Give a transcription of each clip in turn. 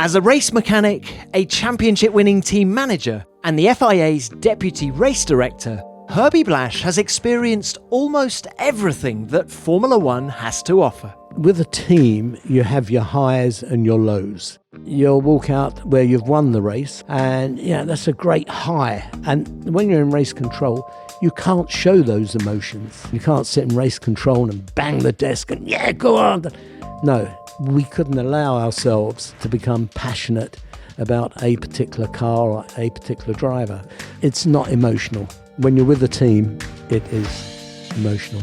As a race mechanic, a championship-winning team manager, and the FIA's deputy race director, Herbie Blash has experienced almost everything that Formula One has to offer. With a team, you have your highs and your lows. You'll walk out where you've won the race, and that's a great high. And when you're in race control, you can't show those emotions. You can't sit in race control and bang the desk and go on. No, we couldn't allow ourselves to become passionate about a particular car or a particular driver. It's not emotional. When you're with a team, it is emotional.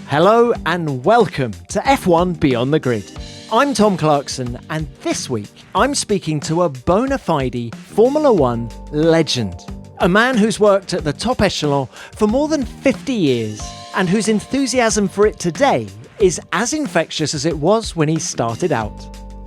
Hello and welcome to F1 Beyond the Grid. I'm Tom Clarkson, and this week I'm speaking to a bona fide Formula One legend. A man who's worked at the top echelon for more than 50 years and whose enthusiasm for it today is as infectious as it was when he started out.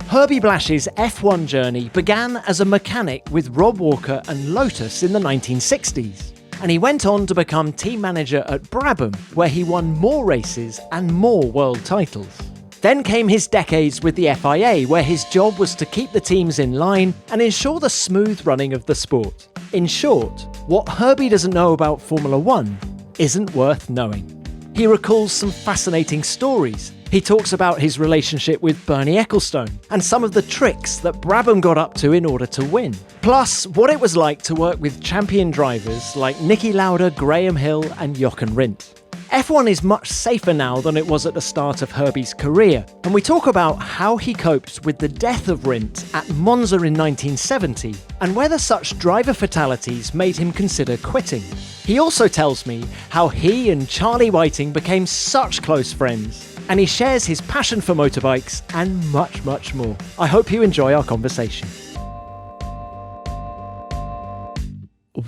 Herbie Blash's F1 journey began as a mechanic with Rob Walker and Lotus in the 1960s. And he went on to become team manager at Brabham, where he won more races and more world titles. Then came his decades with the FIA, where his job was to keep the teams in line and ensure the smooth running of the sport. In short, what Herbie doesn't know about Formula One isn't worth knowing. He recalls some fascinating stories. He talks about his relationship with Bernie Ecclestone and some of the tricks that Brabham got up to in order to win. Plus, what it was like to work with champion drivers like Niki Lauda, Graham Hill and Jochen Rindt. F1 is much safer now than it was at the start of Herbie's career, and we talk about how he coped with the death of Rindt at Monza in 1970 and whether such driver fatalities made him consider quitting. He also tells me how he and Charlie Whiting became such close friends, and he shares his passion for motorbikes and much, much more. I hope you enjoy our conversation.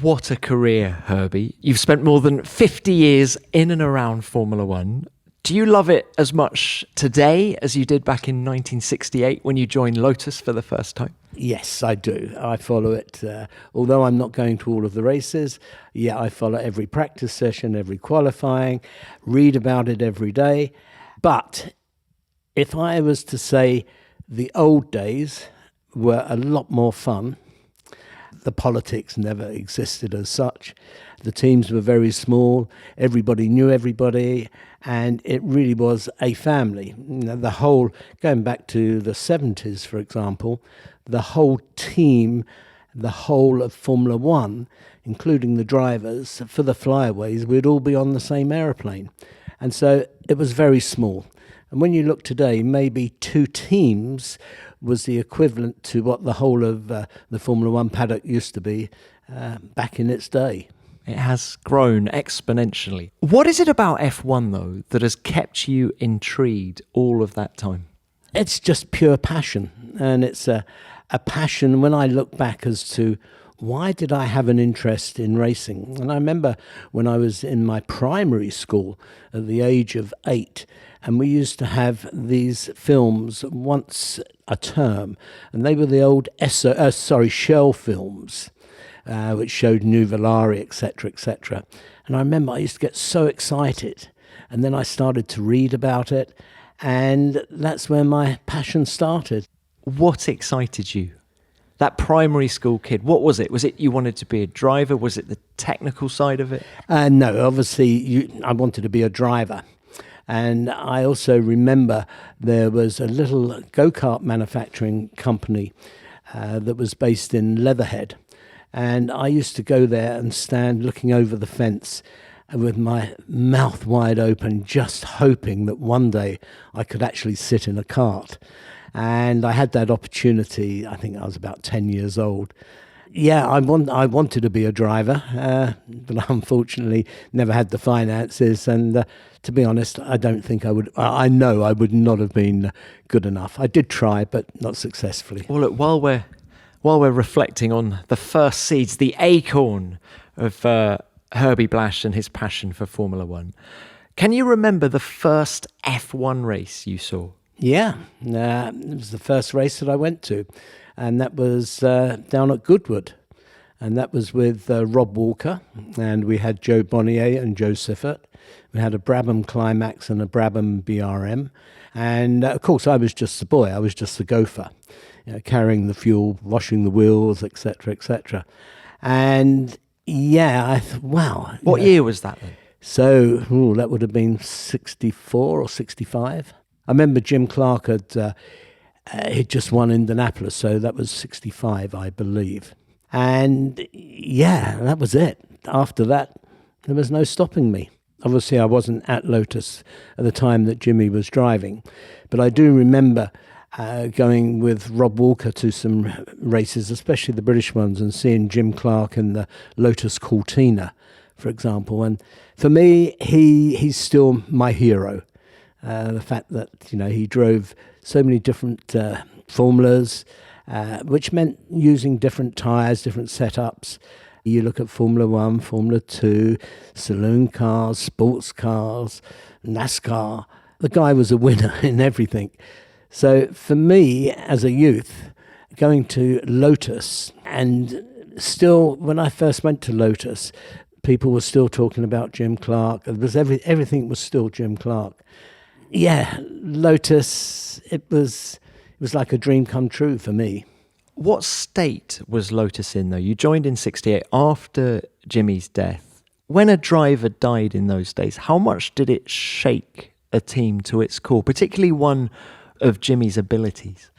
What a career, Herbie. You've spent more than 50 years in and around Formula One. Do you love it as much today as you did back in 1968 when you joined Lotus for the first time? Yes, I do. I follow it. Although I'm not going to all of the races, I follow every practice session, every qualifying, read about it every day. But if I was to say the old days were a lot more fun, the politics never existed as such. The teams were very small, everybody knew everybody, and it really was a family. The whole, going back to the 70s, for example, the whole team, the whole of Formula One, including the drivers, for the flyaways, we'd all be on the same aeroplane. And so it was very small. And when you look today, maybe two teams was the equivalent to what the whole of the Formula One paddock used to be back in its day. It has grown exponentially. What is it about F1, though, that has kept you intrigued all of that time? It's just pure passion. And it's a passion when I look back as to why did I have an interest in racing? And I remember when I was in my primary school at the age of 8, and we used to have these films once a term, and they were the old Shell films, which showed New Volare, etc., etc. And I remember I used to get so excited, and then I started to read about it, and that's where my passion started. What excited you? That primary school kid, what was it? Was it you wanted to be a driver? Was it the technical side of it? No, obviously I wanted to be a driver. And I also remember there was a little go-kart manufacturing company that was based in Leatherhead. And I used to go there and stand looking over the fence with my mouth wide open, just hoping that one day I could actually sit in a kart. And I had that opportunity, I think I was about 10 years old. I wanted to be a driver, but unfortunately never had the finances. And to be honest, I don't think I would. I know I would not have been good enough. I did try, but not successfully. Well, look, while we're reflecting on the first seeds, the acorn of Herbie Blash and his passion for Formula One, can you remember the first F1 race you saw? Yeah, it was the first race that I went to, and that was down at Goodwood. and that was with Rob Walker, and we had Joe Bonnier and Joe Siffert. We had a Brabham Climax and a Brabham BRM, and of course I was just the boy, I was just the gopher, carrying the fuel, washing the wheels, etc., etc. And yeah, I thought, wow. What year was that then? So that would have been 64 or 65. I remember Jim Clark he'd just won Indianapolis, so that was 65, I believe. And yeah, that was it. After that, there was no stopping me. Obviously, I wasn't at Lotus at the time that Jimmy was driving, but I do remember going with Rob Walker to some races, especially the British ones, and seeing Jim Clark in the Lotus Cortina, for example. And for me, he's still my hero. The fact that, he drove so many different formulas, which meant using different tyres, different setups. You look at Formula 1, Formula 2, saloon cars, sports cars, NASCAR. The guy was a winner in everything. So for me, as a youth, going to Lotus, and still, when I first went to Lotus, people were still talking about Jim Clark. It was everything was still Jim Clark. Yeah, Lotus, it was like a dream come true for me. What state was Lotus in, though? You joined in 68 after Jimmy's death. When a driver died in those days, how much did it shake a team to its core, particularly one of Jimmy's abilities?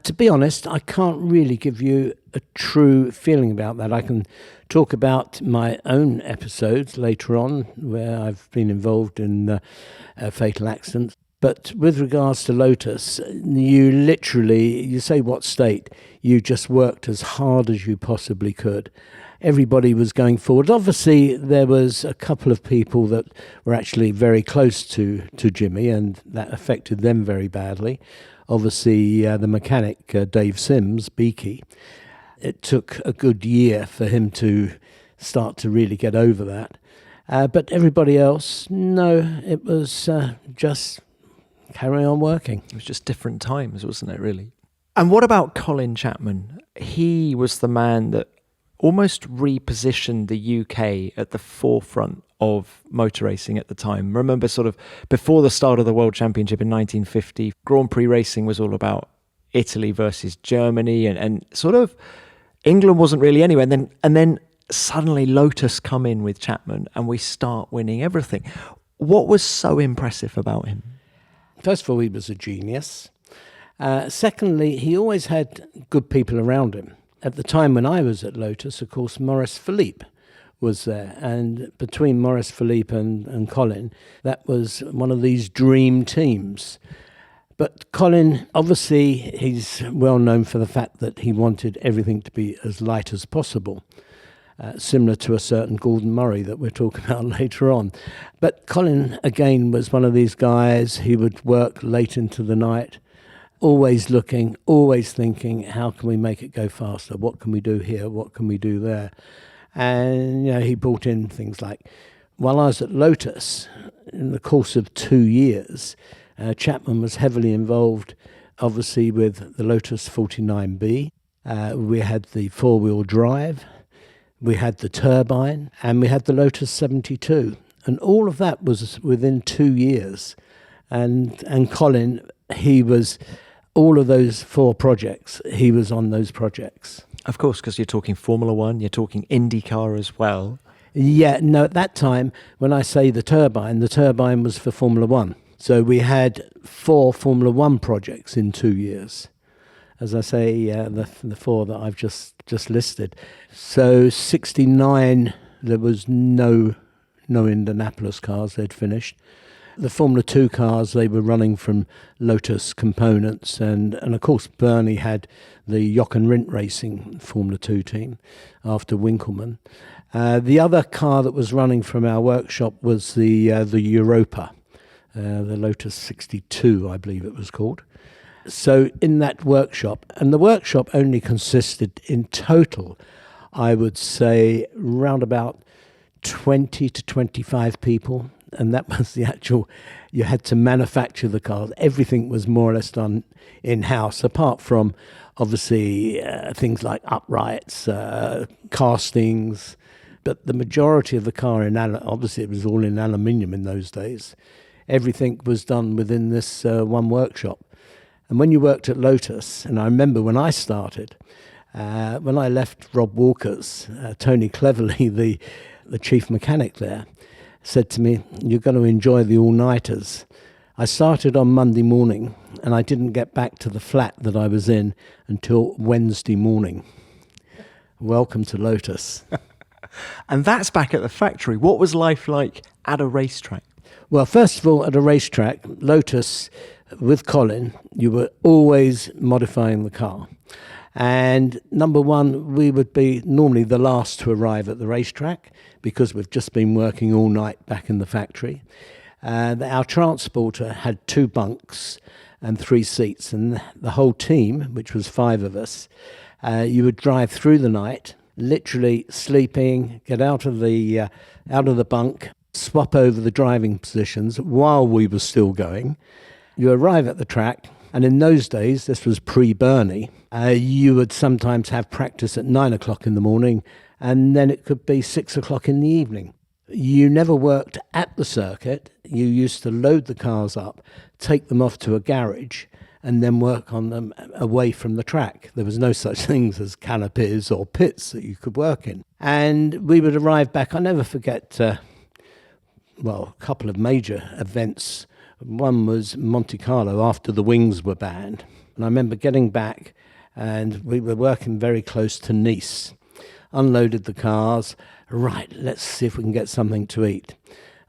To be honest, I can't really give you a true feeling about that. I can talk about my own episodes later on where I've been involved in fatal accidents. But with regards to Lotus, you say what state, you just worked as hard as you possibly could. Everybody was going forward. Obviously, there was a couple of people that were actually very close to Jimmy, and that affected them very badly. Obviously, the mechanic, Dave Sims, Beaky, it took a good year for him to start to really get over that. But everybody else, no, it was just carry on working. It was just different times, wasn't it, really? And what about Colin Chapman? He was the man that almost repositioned the UK at the forefront of motor racing at the time. Remember, sort of before the start of the World Championship in 1950, Grand Prix racing was all about Italy versus Germany, and sort of England wasn't really anywhere. And then suddenly Lotus come in with Chapman, and we start winning everything. What was so impressive about him? First of all, he was a genius. Secondly, he always had good people around him. At the time when I was at Lotus, of course, Maurice Philippe was there. And between Maurice Philippe and Colin, that was one of these dream teams. But Colin, obviously, he's well known for the fact that he wanted everything to be as light as possible. Similar to a certain Gordon Murray that we'll talk about later on. But Colin, again, was one of these guys. He would work late into the night, always looking, always thinking, how can we make it go faster? What can we do here? What can we do there? And, he brought in things like, while I was at Lotus, in the course of 2 years, Chapman was heavily involved, obviously, with the Lotus 49B. We had the four-wheel drive. We had the turbine, and we had the Lotus 72. And all of that was within 2 years. And Colin, he was, all of those 4 projects, he was on those projects. Of course, because you're talking Formula 1, you're talking IndyCar as well. Yeah, no, at that time, when I say the turbine was for Formula 1. So we had 4 Formula 1 projects in 2 years. As I say, the 4 that I've just listed. So 69, there was no Indianapolis cars they'd finished. The Formula 2 cars, they were running from Lotus components, and of course Bernie had the Jochen Rindt Racing Formula 2 team after Winkelmann. The other car that was running from our workshop was the Europa, the Lotus 62, I believe it was called. So in that workshop, and the workshop only consisted in total, I would say, round about 20 to 25 people. and that was the actual, you had to manufacture the cars. Everything was more or less done in-house, apart from obviously things like uprights, castings, but the majority of the car obviously it was all in aluminium in those days. Everything was done within this one workshop. And when you worked at Lotus, and I remember when I started, when I left Rob Walker's, Tony Cleverly, the chief mechanic there, said to me, "You're going to enjoy the all-nighters." I started on Monday morning, and I didn't get back to the flat that I was in until Wednesday morning. Welcome to Lotus. And that's back at the factory. What was life like at a racetrack? Well, first of all, at a racetrack, Lotus, with Colin, you were always modifying the car. And number one, we would be normally the last to arrive at the racetrack because we've just been working all night back in the factory. Our transporter had 2 bunks and 3 seats, and the whole team, which was 5 of us, you would drive through the night, literally sleeping, get out of the bunk, swap over the driving positions while we were still going. You arrive at the track, and in those days, this was pre-Bernie, you would sometimes have practice at 9 o'clock in the morning, and then it could be 6 o'clock in the evening. You never worked at the circuit. You used to load the cars up, take them off to a garage, and then work on them away from the track. There was no such things as canopies or pits that you could work in. And we would arrive back. I'll never forget, a couple of major events. One was Monte Carlo after the wings were banned. And I remember getting back, and we were working very close to Nice. Unloaded the cars. Right, let's see if we can get something to eat.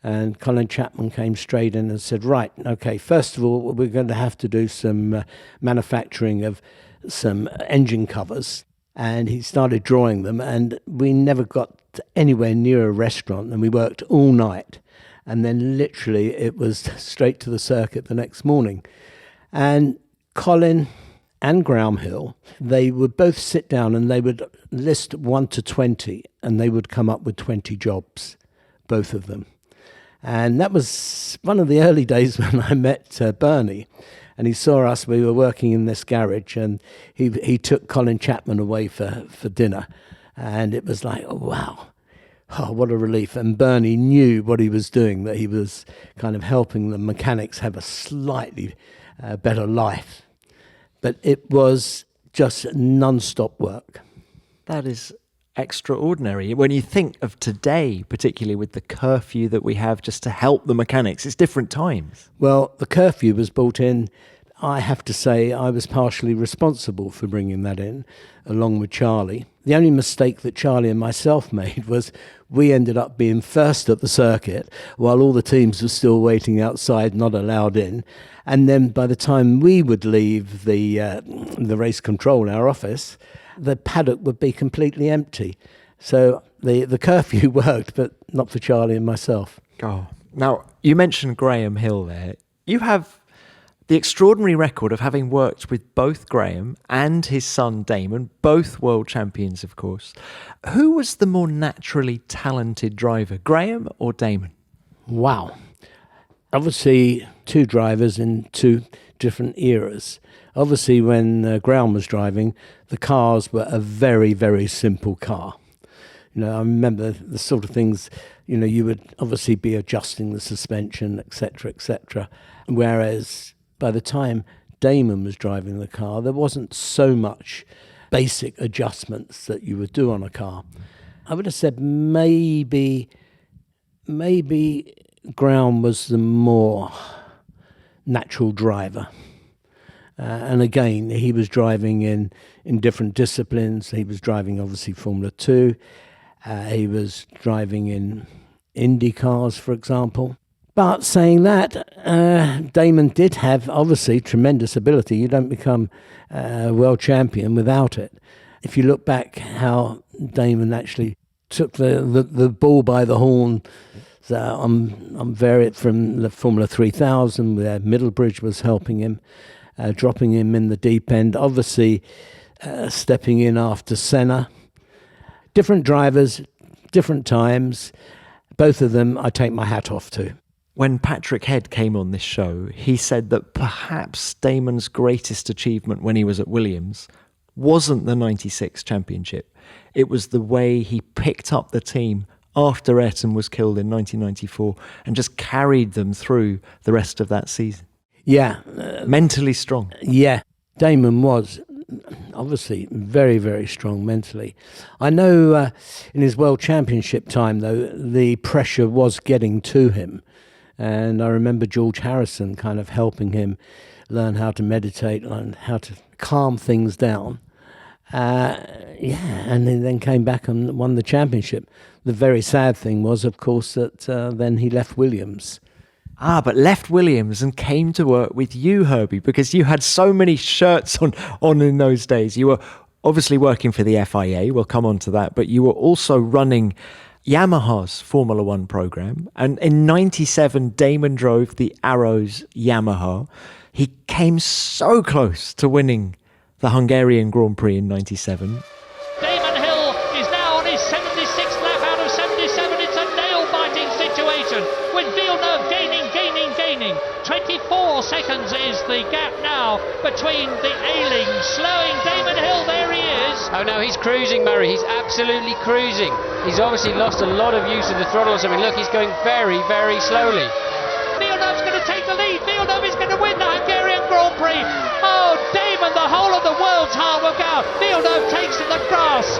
And Colin Chapman came straight in and said, right, okay, first of all, we're going to have to do some manufacturing of some engine covers. And he started drawing them, and we never got anywhere near a restaurant, and we worked all night. And then literally it was straight to the circuit the next morning. And Colin and Graham Hill, they would both sit down and they would list 1 to 20, and they would come up with 20 jobs, both of them. And that was one of the early days when I met Bernie, and he saw us. We were working in this garage, and he took Colin Chapman away for dinner, and it was like, oh, wow. Oh, what a relief. And Bernie knew what he was doing, that he was kind of helping the mechanics have a slightly better life. But it was just non-stop work. That is extraordinary. When you think of today, particularly with the curfew that we have just to help the mechanics, it's different times. Well, the curfew was brought in. I have to say I was partially responsible for bringing that in, along with Charlie. The only mistake that Charlie and myself made was we ended up being first at the circuit while all the teams were still waiting outside, not allowed in. And then by the time we would leave the race control, our office, the paddock would be completely empty. So the curfew worked, but not for Charlie and myself. Oh, now you mentioned Graham Hill there. You have the extraordinary record of having worked with both Graham and his son Damon, both world champions, of course. Who was the more naturally talented driver, Graham or Damon? Wow. Obviously, 2 drivers in 2 different eras. Obviously, when Graham was driving, the cars were a very, very simple car. You know, I remember the sort of things, you know, you would obviously be adjusting the suspension, etc., etc. Whereas by the time Damon was driving the car, there wasn't so much basic adjustments that you would do on a car. I would have said maybe Graham was the more natural driver. And again, he was driving in different disciplines. He was driving, obviously, Formula 2. He was driving in Indy cars, for example. But saying that, Damon did have, obviously, tremendous ability. You don't become world champion without it. If you look back how Damon actually took the ball by the horn, so I'm varied from the Formula 3000, where Middlebridge was helping him, dropping him in the deep end, obviously stepping in after Senna. Different drivers, different times. Both of them I take my hat off to. When Patrick Head came on this show, he said that perhaps Damon's greatest achievement when he was at Williams wasn't the 96 championship. It was the way he picked up the team after Ayrton was killed in 1994 and just carried them through the rest of that season. Yeah. Mentally strong. Yeah. Damon was obviously very, very strong mentally. I know in his World Championship time, though, the pressure was getting to him. And I remember George Harrison kind of helping him learn how to meditate and how to calm things down. And he then came back and won the championship. The very sad thing was, of course, that then he left Williams. But left Williams and came to work with you, Herbie, because you had so many shirts on in those days. You were obviously working for the FIA, we'll come on to that, but you were also running Yamaha's Formula One program. And in 97, Damon drove the Arrows Yamaha. He came so close to winning the Hungarian Grand Prix in 97. Damon Hill is now on his 76th lap out of 77. It's a nail-biting situation with Villeneuve gaining. 24 seconds is the gap now between the A-Lings, slowing Damon Hill. There he is. Oh no, he's cruising, Murray. He's absolutely cruising. He's obviously lost a lot of use of the throttle or something. Look, he's going very, very slowly. Villeneuve's going to take the lead. Villeneuve is going to win the Hungarian Grand Prix. Oh, Damon, the whole of the world's heart will go. Villeneuve takes to the grass.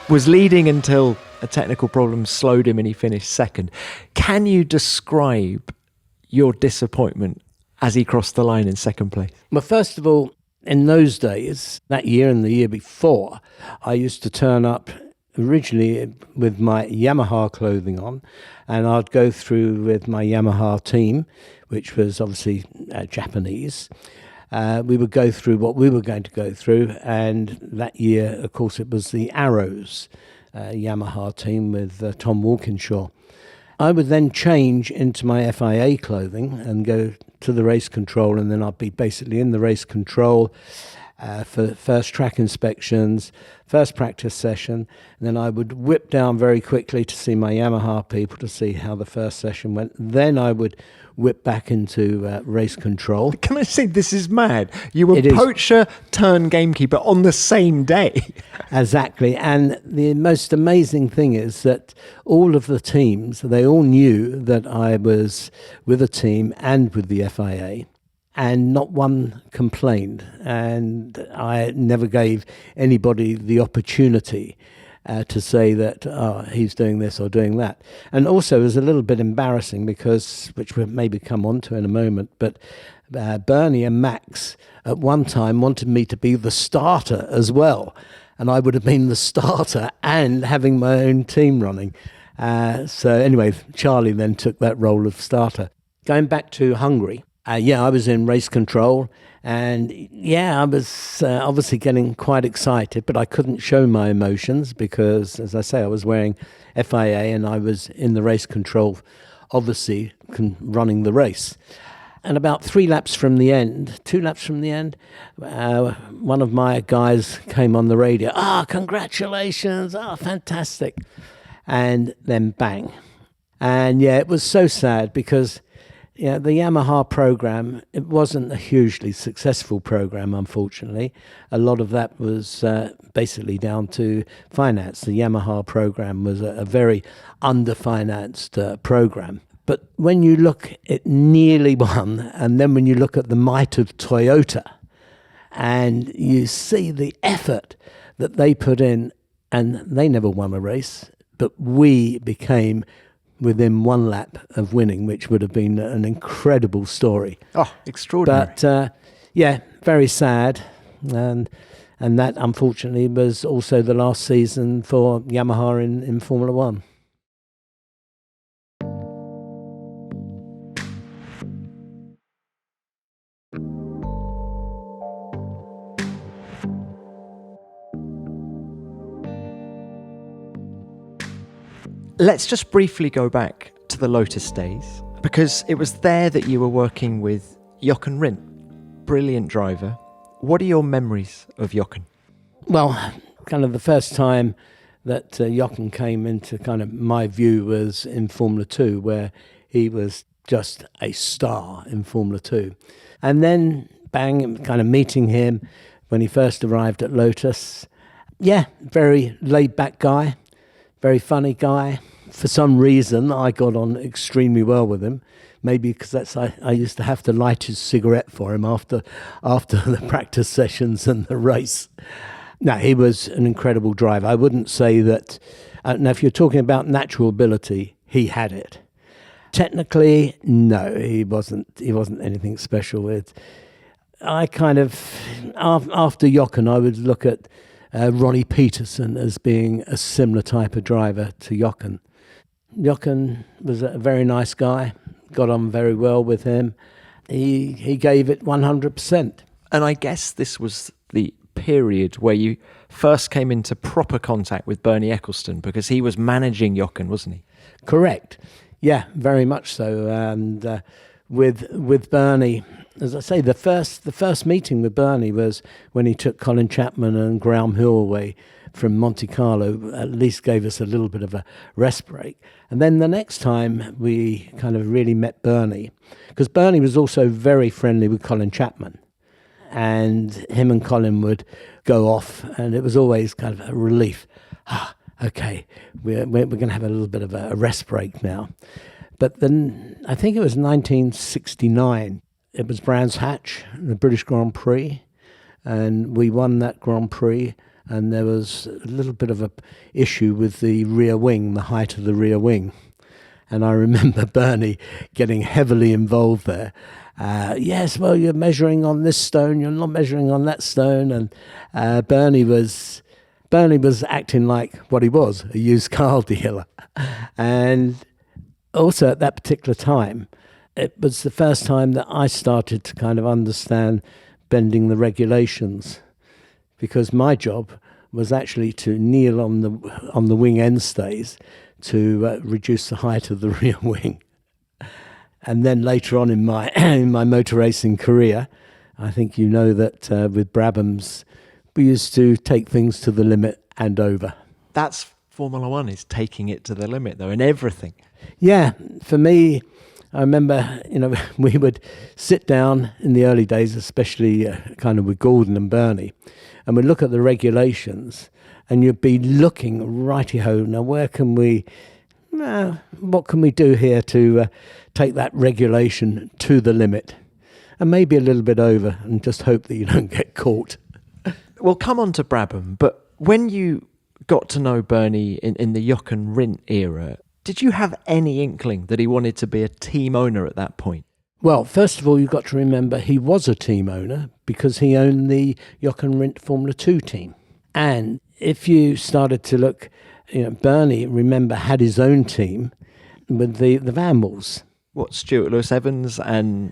Was leading until a technical problem slowed him and he finished second. Can you describe your disappointment as he crossed the line in second place? Well, first of all, in those days, that year and the year before, I used to turn up originally with my Yamaha clothing on, and I'd go through with my Yamaha team, which was obviously Japanese. We would go through what we were going to go through, and that year, of course, it was the Arrows Yamaha team with Tom Walkinshaw. I would then change into my FIA clothing and go to the race control, and then I'd be basically in the race control for first track inspections, first practice session, and then I would whip down very quickly to see my Yamaha people to see how the first session went. Then I would whip back into race control. Can I say this is mad? You were It is. poacher turned gamekeeper on the same day. Exactly. And the most amazing thing is that all of the teams, they all knew that I was with a team and with the FIA, and not one complained. And I never gave anybody the opportunity to say that, he's doing this or doing that. And also it was a little bit embarrassing because, which we'll maybe come on to in a moment, but Bernie and Max at one time wanted me to be the starter as well. And I would have been the starter and having my own team running. So anyway, Charlie then took that role of starter. Going back to Hungary, I was in race control, and I was obviously getting quite excited, but I couldn't show my emotions because, as I say, I was wearing FIA and I was in the race control, obviously running the race. And about 2 laps from the end, one of my guys came on the radio, congratulations, fantastic. And then bang. And it was so sad because the Yamaha program, it wasn't a hugely successful program, unfortunately. A lot of that was basically down to finance. The Yamaha program was a very underfinanced program. But when you look at nearly won, and then when you look at the might of Toyota, and you see the effort that they put in, and they never won a race, but we became within 1 lap of winning, which would have been an incredible story. Oh, extraordinary. But very sad. And that, unfortunately, was also the last season for Yamaha in Formula One. Let's just briefly go back to the Lotus days, because it was there that you were working with Jochen Rindt, brilliant driver. What are your memories of Jochen? Well, kind of the first time that Jochen came into kind of my view was in Formula 2, where he was just a star in Formula 2. And then, bang, kind of meeting him when he first arrived at Lotus. Yeah, very laid-back guy, very funny guy. For some reason, I got on extremely well with him. Maybe because I used to have to light his cigarette for him after the practice sessions and the race. No, he was an incredible driver. I wouldn't say that. Now, if you're talking about natural ability, he had it. Technically, no, he wasn't anything special. I kind of, after Jochen, I would look at Ronnie Peterson as being a similar type of driver to Jochen. Jochen was a very nice guy. Got on very well with him. He gave it 100%. And I guess this was the period where you first came into proper contact with Bernie Ecclestone, because he was managing Jochen, wasn't he? Correct. Yeah, very much so. And with Bernie, as I say, the first meeting with Bernie was when he took Colin Chapman and Graham Hill away from Monte Carlo. At least gave us a little bit of a rest break. And then the next time we kind of really met Bernie, because Bernie was also very friendly with Colin Chapman, and him and Colin would go off, and it was always kind of a relief. Okay, we're going to have a little bit of a rest break now. But then I think it was 1969. It was Brands Hatch, the British Grand Prix, and we won that Grand Prix. And there was a little bit of a issue with the rear wing, the height of the rear wing. And I remember Bernie getting heavily involved there. Yes, well, you're measuring on this stone, you're not measuring on that stone. And Bernie was acting like what he was, a used car dealer. And also at that particular time, it was the first time that I started to kind of understand bending the regulations, because my job was actually to kneel on the wing end stays to reduce the height of the rear wing. And then later on in my motor racing career, I think you know that with Brabhams, we used to take things to the limit and over. That's Formula One, is taking it to the limit, though, in everything. Yeah, for me, I remember, we would sit down in the early days, especially kind of with Gordon and Bernie, and we'd look at the regulations, and you'd be looking, righty-ho, now what can we do here to take that regulation to the limit, and maybe a little bit over, and just hope that you don't get caught. We'll come on to Brabham, but when you got to know Bernie in the Jochen Rindt era, did you have any inkling that he wanted to be a team owner at that point? Well, first of all, you've got to remember he was a team owner because he owned the Jochen Rindt Formula 2 team. And if you started to look, Bernie, remember, had his own team with the Vanwalls. What, Stuart Lewis-Evans and...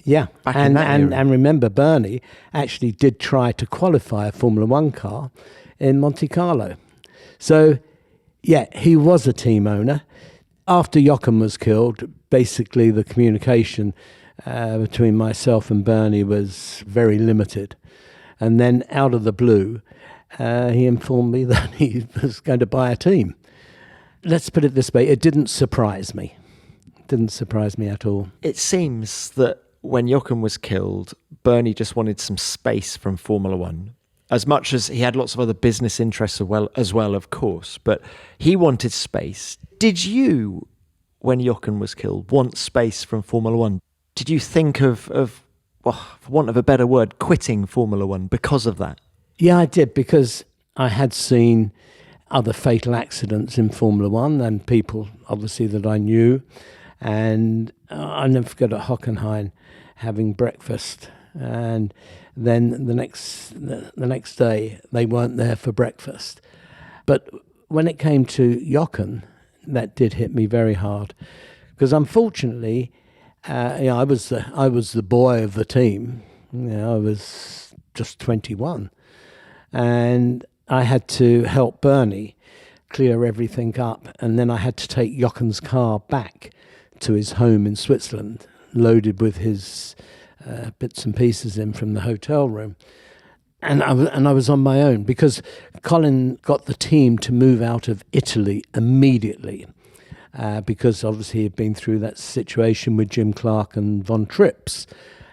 Yeah, back in that era. And remember, Bernie actually did try to qualify a Formula 1 car in Monte Carlo. So, yeah, he was a team owner. After Jochen was killed, basically the communication between myself and Bernie was very limited. And then out of the blue, he informed me that he was going to buy a team. Let's put it this way, it didn't surprise me. It didn't surprise me at all. It seems that when Jochen was killed, Bernie just wanted some space from Formula One. As much as he had lots of other business interests as well, of course, but he wanted space. Did you, when Jochen was killed, want space from Formula One? Did you think of, well, for want of a better word, quitting Formula One because of that? Yeah, I did, because I had seen other fatal accidents in Formula One and people, obviously, that I knew. And I never forget at Hockenheim having breakfast, and then the next day they weren't there for breakfast. But when it came to Jochen, that did hit me very hard, because unfortunately, I was the boy of the team. I was just 21, and I had to help Bernie clear everything up, and then I had to take Jochen's car back to his home in Switzerland, loaded with his bits and pieces in from the hotel room. And I was on my own because Colin got the team to move out of Italy immediately because obviously he'd been through that situation with Jim Clark and Von Trips.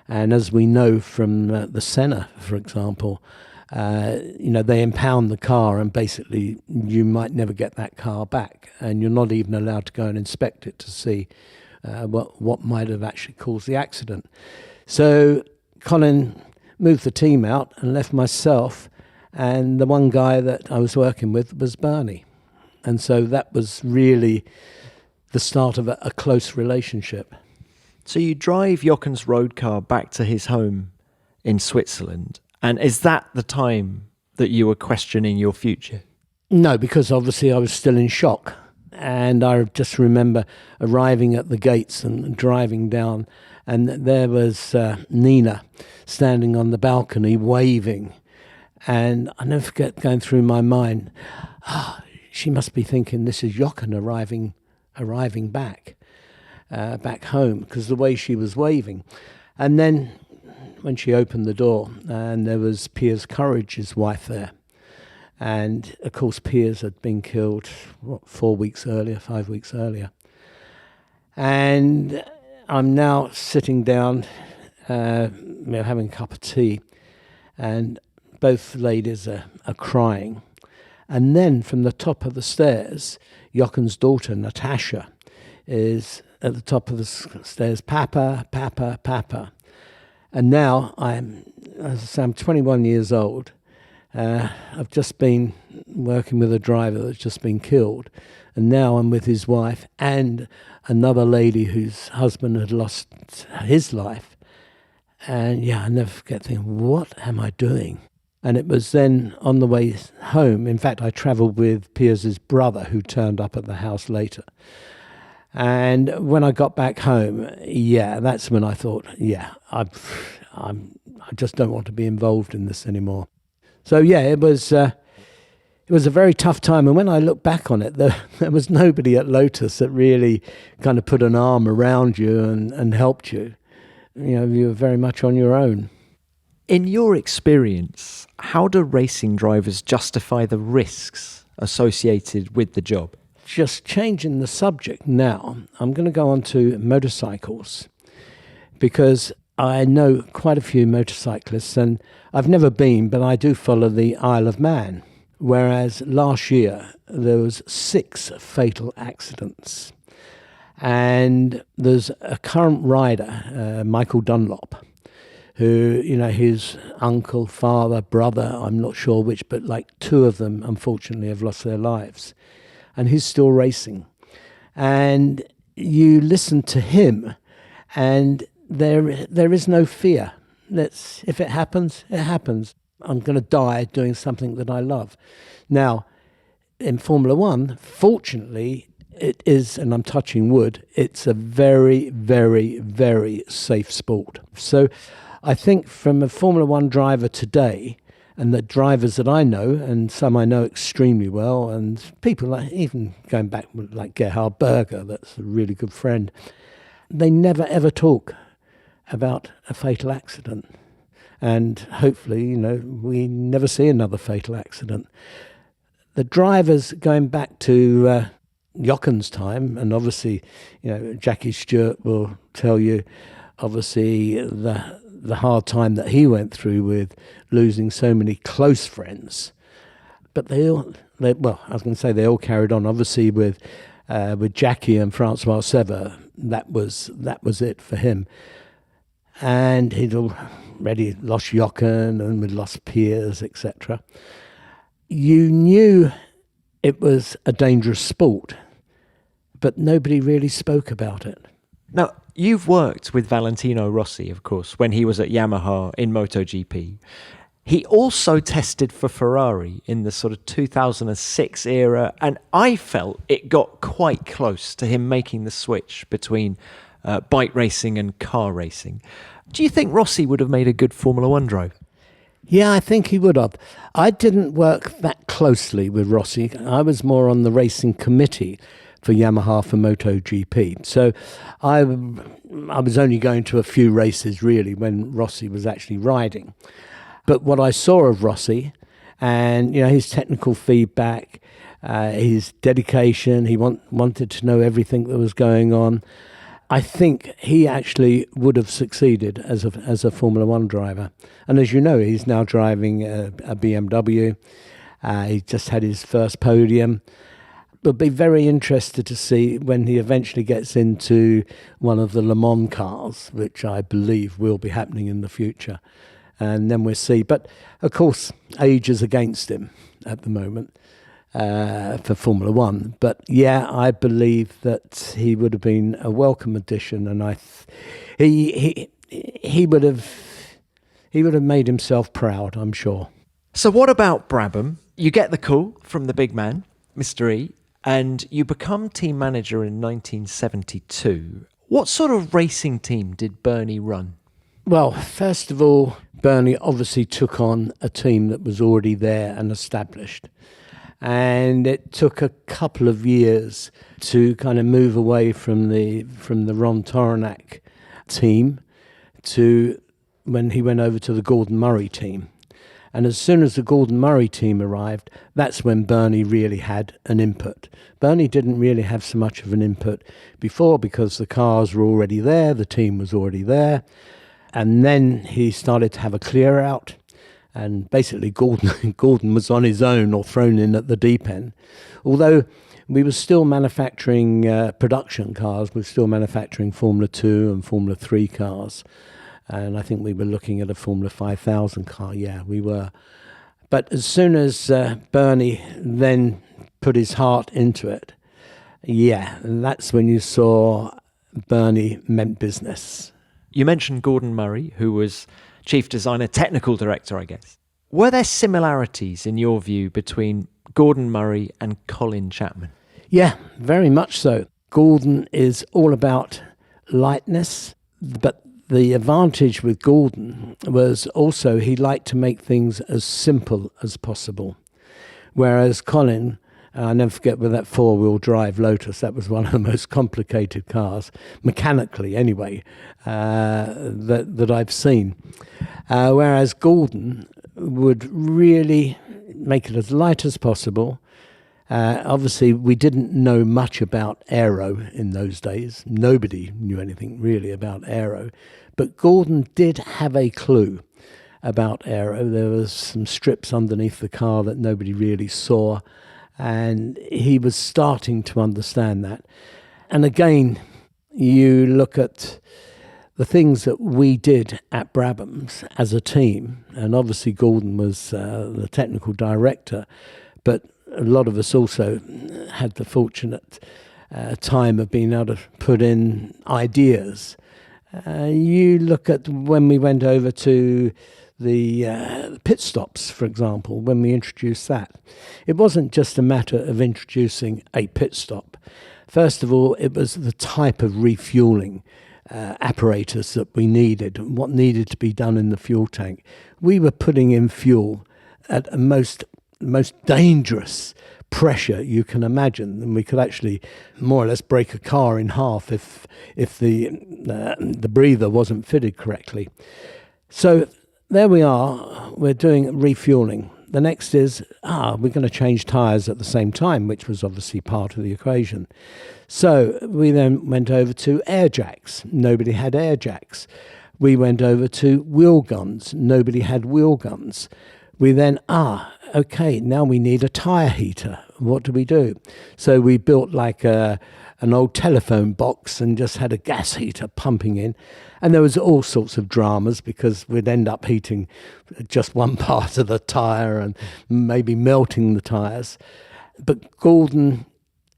And as we know from the Senna, for example, they impound the car and basically you might never get that car back. And you're not even allowed to go and inspect it to see what might have actually caused the accident. So Colin moved the team out and left myself, and the one guy that I was working with was Bernie. And so that was really the start of a close relationship. So you drive Jochen's road car back to his home in Switzerland, and is that the time that you were questioning your future? No, because obviously I was still in shock. And I just remember arriving at the gates and driving down, and there was Nina standing on the balcony waving. And I never forget going through my mind, she must be thinking this is Jochen arriving back home, because the way she was waving. And then when she opened the door, and there was Piers Courage's wife there. And, of course, Piers had been killed, 5 weeks earlier. And I'm now sitting down, having a cup of tea, and both ladies are crying. And then from the top of the stairs, Jochen's daughter, Natasha, is at the top of the stairs, Papa, Papa, Papa. And now I'm 21 years old. I've just been working with a driver that's just been killed, and now I'm with his wife and another lady whose husband had lost his life. And I never forget thinking, what am I doing? And it was then on the way home, in fact I travelled with Piers's brother who turned up at the house later. And when I got back home, that's when I thought, I just don't want to be involved in this anymore. So it was a very tough time, and when I look back on it, there was nobody at Lotus that really kind of put an arm around you and helped you. You were very much on your own. In your experience, how do racing drivers justify the risks associated with the job? Just changing the subject now, I'm going to go on to motorcycles, because I know quite a few motorcyclists, and I've never been, but I do follow the Isle of Man, whereas last year there was 6 fatal accidents. And there's a current rider, Michael Dunlop, who, his uncle, father, brother, I'm not sure which, but like 2 of them, unfortunately, have lost their lives. And he's still racing. And you listen to him, and there is no fear. If it happens, it happens. I'm going to die doing something that I love. Now, in Formula One, fortunately, it is, and I'm touching wood, it's a very, very, very safe sport. So I think from a Formula One driver today, and the drivers that I know, and some I know extremely well, and people like, even going back like Gerhard Berger, that's a really good friend, they never ever talk about a fatal accident. And hopefully, we never see another fatal accident. The drivers, going back to Jochen's time, and obviously, Jackie Stewart will tell you, obviously, the hard time that he went through with losing so many close friends. But they all carried on. Obviously, with Jackie and Francois Sever, that was it for him. And he'd already lost Jochen, and we'd lost Piers, etc. You knew it was a dangerous sport, but nobody really spoke about it. Now, you've worked with Valentino Rossi, of course, when he was at Yamaha in MotoGP. He also tested for Ferrari in the sort of 2006 era, and I felt it got quite close to him making the switch between bike racing and car racing. Do you think Rossi would have made a good Formula One driver? Yeah, I think he would have. I didn't work that closely with Rossi. I was more on the racing committee for Yamaha for MotoGP. So I was only going to a few races, really, when Rossi was actually riding. But what I saw of Rossi, and his technical feedback, his dedication, he wanted to know everything that was going on. I think he actually would have succeeded as a Formula One driver. And as you know, he's now driving a BMW. He just had his first podium. But be very interested to see when he eventually gets into one of the Le Mans cars, which I believe will be happening in the future. And then we'll see. But, of course, age is against him at the moment for Formula One. But, yeah, I believe that he would have been a welcome addition. And he would have made himself proud, I'm sure. So what about Brabham? You get the call from the big man, Mr. E, and you become team manager in 1972. What sort of racing team did Bernie run? Well, first of all, Bernie obviously took on a team that was already there and established. And it took a couple of years to kind of move away from the Ron Toronac team to when he went over to the Gordon Murray team. And as soon as the Gordon Murray team arrived, that's when Bernie really had an input. Bernie didn't really have so much of an input before because the cars were already there, the team was already there. And then he started to have a clear out. And basically Gordon was on his own or thrown in at the deep end. Although we were still manufacturing production cars, we were still manufacturing Formula 2 and Formula 3 cars. And I think we were looking at a Formula 5000 car. Yeah, we were. But as soon as Bernie then put his heart into it, yeah, that's when you saw Bernie meant business. You mentioned Gordon Murray, who was chief designer, technical director, I guess. Were there similarities, in your view, between Gordon Murray and Colin Chapman? Yeah, very much so. Gordon is all about lightness, but the advantage with Gordon was also he liked to make things as simple as possible. Whereas Colin, I'll never forget with that four-wheel drive Lotus, that was one of the most complicated cars, mechanically anyway, that I've seen. Whereas Gordon would really make it as light as possible. Obviously, we didn't know much about aero in those days. Nobody knew anything really about aero. But Gordon did have a clue about aero. There was some strips underneath the car that nobody really saw. And he was starting to understand that. And again, you look at the things that we did at Brabham's as a team. And obviously, Gordon was the technical director. But a lot of us also had the fortunate time of being able to put in ideas. You look at when we went over to the pit stops, for example, when we introduced that. It wasn't just a matter of introducing a pit stop. First of all, it was the type of refueling apparatus that we needed, what needed to be done in the fuel tank. We were putting in fuel at a most dangerous pressure you can imagine, and we could actually more or less break a car in half if the breather wasn't fitted correctly. So there we are, we're doing refueling. The next is, we're going to change tyres at the same time, which was obviously part of the equation. So we then went over to air jacks. Nobody had air jacks. We went over to wheel guns. Nobody had wheel guns. We then, okay, now we need a tyre heater. What do we do? So we built like an old telephone box and just had a gas heater pumping in. And there was all sorts of dramas because we'd end up heating just one part of the tyre and maybe melting the tyres. But Gordon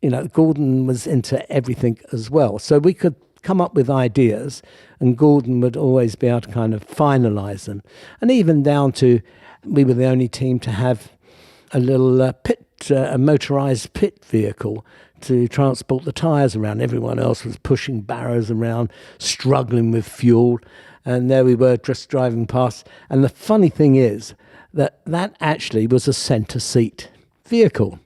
was into everything as well. So we could come up with ideas and Gordon would always be able to kind of finalise them. And even down to, we were the only team to have a little a motorised pit vehicle to transport the tyres around. Everyone else was pushing barrows around, struggling with fuel, and there we were just driving past. And the funny thing is that actually was a centre seat vehicle,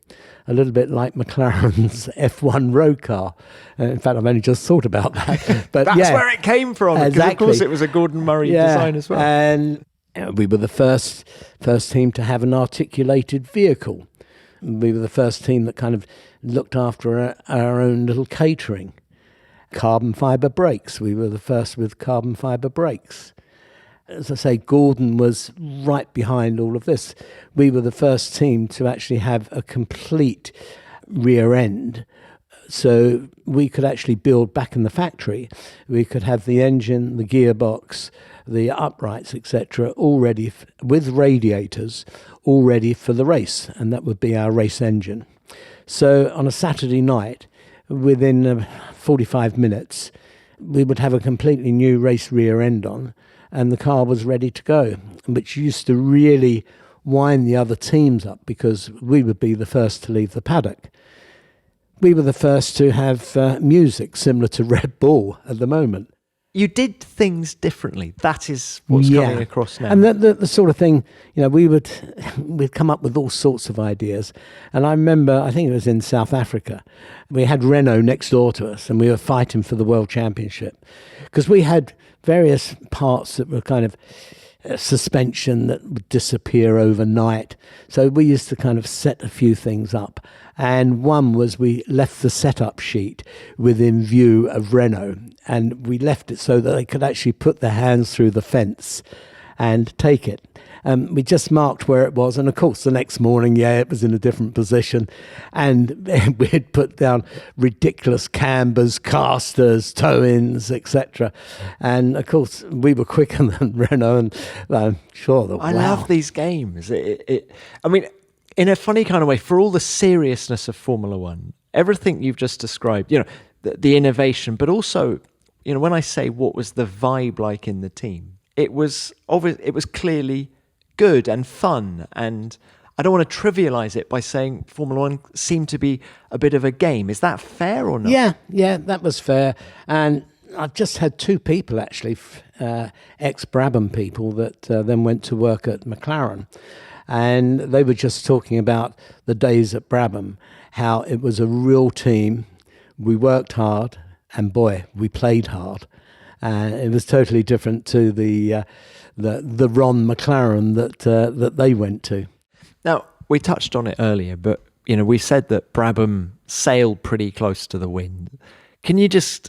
a little bit like McLaren's F1 road car. In fact, I've only just thought about that. But that's where it came from, exactly. Because of course it was a Gordon Murray design as well. And We were the first team to have an articulated vehicle. We were the first team that kind of looked after our own little catering. Carbon fibre brakes. We were the first with carbon fibre brakes. As I say, Gordon was right behind all of this. We were the first team to actually have a complete rear end. So we could actually build back in the factory. We could have the engine, the gearbox, the uprights, etc., all ready with radiators, all ready for the race. And that would be our race engine. So on a Saturday night, within 45 minutes, we would have a completely new race rear end on, and the car was ready to go, which used to really wind the other teams up because we would be the first to leave the paddock. We were the first to have music similar to Red Bull at the moment. You did things differently. That is what's coming across now. And the sort of thing, we'd come up with all sorts of ideas. And I remember, I think it was in South Africa, we had Renault next door to us and we were fighting for the World Championship because we had various parts that were kind of suspension that would disappear overnight. So we used to kind of set a few things up. And one was we left the setup sheet within view of Renault, and we left it so that they could actually put their hands through the fence and take it. We just marked where it was, and of course the next morning, it was in a different position, and we'd put down ridiculous cambers, casters, toe-ins, etc. And of course we were quicker than Renault, and I love these games. I mean, in a funny kind of way, for all the seriousness of Formula One, everything you've just described, the innovation, but also, when I say what was the vibe like in the team, it was clearly good and fun, and I don't want to trivialize it by saying Formula One seemed to be a bit of a game. Is that fair or not? Yeah, that was fair. And I've just had two people actually, ex-Brabham people that then went to work at McLaren. And they were just talking about the days at Brabham, how it was a real team. We worked hard, and boy, we played hard. It was totally different to the Ron McLaren that they went to. Now, we touched on it earlier, but we said that Brabham sailed pretty close to the wind. Can you just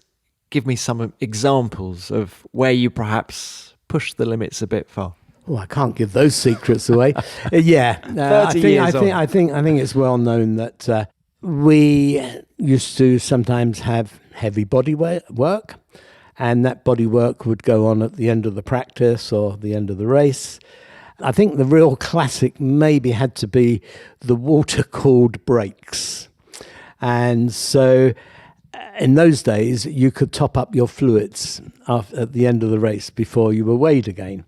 give me some examples of where you perhaps pushed the limits a bit far? Oh, I can't give those secrets away. I think it's well known that we used to sometimes have heavy body work, and that body work would go on at the end of the practice or the end of the race. I think the real classic maybe had to be the water-cooled brakes. And so in those days, you could top up your fluids at the end of the race before you were weighed again.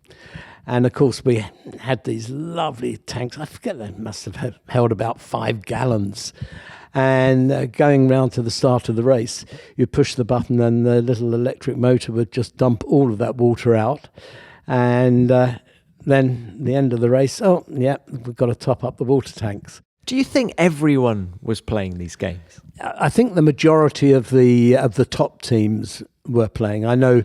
And of course, we had these lovely tanks. I forget, they must have held about 5 gallons. And going round to the start of the race, you push the button and the little electric motor would just dump all of that water out. And then the end of the race, we've got to top up the water tanks. Do you think everyone was playing these games? I think the majority of the top teams were playing. I know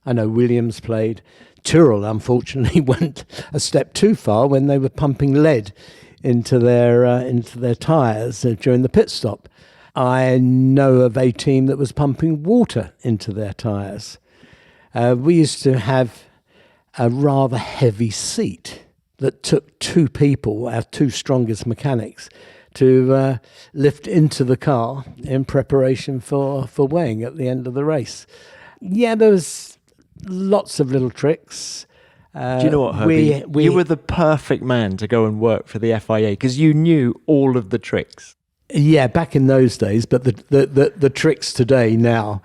Williams played. Tyrrell, unfortunately, went a step too far when they were pumping lead into their tyres during the pit stop. I know of a team that was pumping water into their tyres. We used to have a rather heavy seat that took 2 people, our 2 strongest mechanics, to lift into the car in preparation for weighing at the end of the race. Yeah, there was lots of little tricks. Do you know what, Herbie? You were the perfect man to go and work for the FIA because you knew all of the tricks. Yeah, back in those days, but the tricks today now,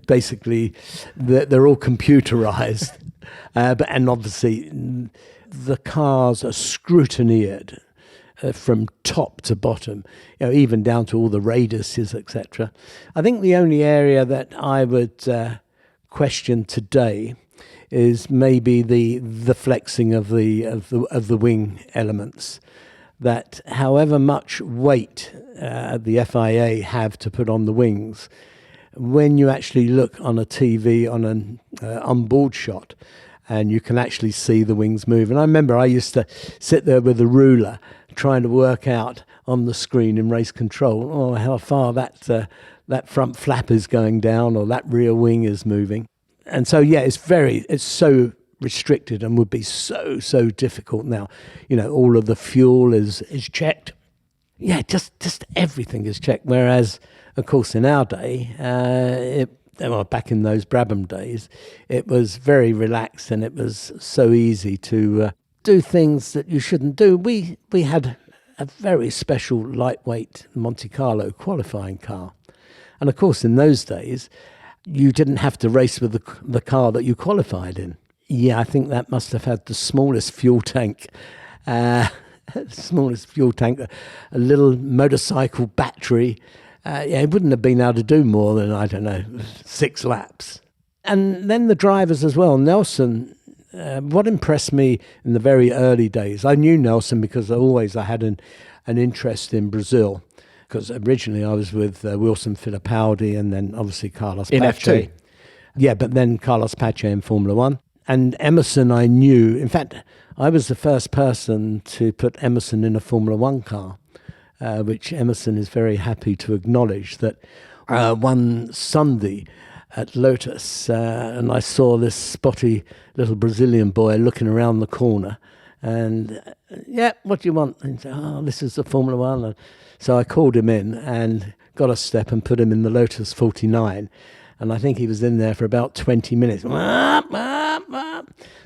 basically, they're all computerized. And obviously, the cars are scrutineered from top to bottom, even down to all the radiuses, etc. I think the only area that I would question today is maybe the flexing of the wing elements. That however much weight the FIA have to put on the wings, when you actually look on a TV on an onboard shot, and you can actually see the wings move. And I remember I used to sit there with a ruler trying to work out on the screen in race control, how far that front flap is going down or that rear wing is moving. And so, yeah, it's so restricted and would be so difficult now. All of the fuel is checked. Yeah, just everything is checked. Whereas, of course, in our day, back in those Brabham days, it was very relaxed and it was so easy to do things that you shouldn't do. We had a very special lightweight Monte Carlo qualifying car. And of course, in those days, you didn't have to race with the car that you qualified in. Yeah, I think that must have had the smallest fuel tank, a little motorcycle battery. It wouldn't have been able to do more than, 6 laps. And then the drivers as well. Nelson, what impressed me in the very early days, I knew Nelson because I had an interest in Brazil. Because originally I was with Wilson Fittipaldi and then obviously Carlos in Pache. F2. Yeah, but then Carlos Pache in Formula One. And Emerson I knew. In fact, I was the first person to put Emerson in a Formula One car, which Emerson is very happy to acknowledge that one Sunday at Lotus, and I saw this spotty little Brazilian boy looking around the corner and, what do you want? And he said, this is the Formula One. So I called him in and got a step and put him in the Lotus 49. And I think he was in there for about 20 minutes,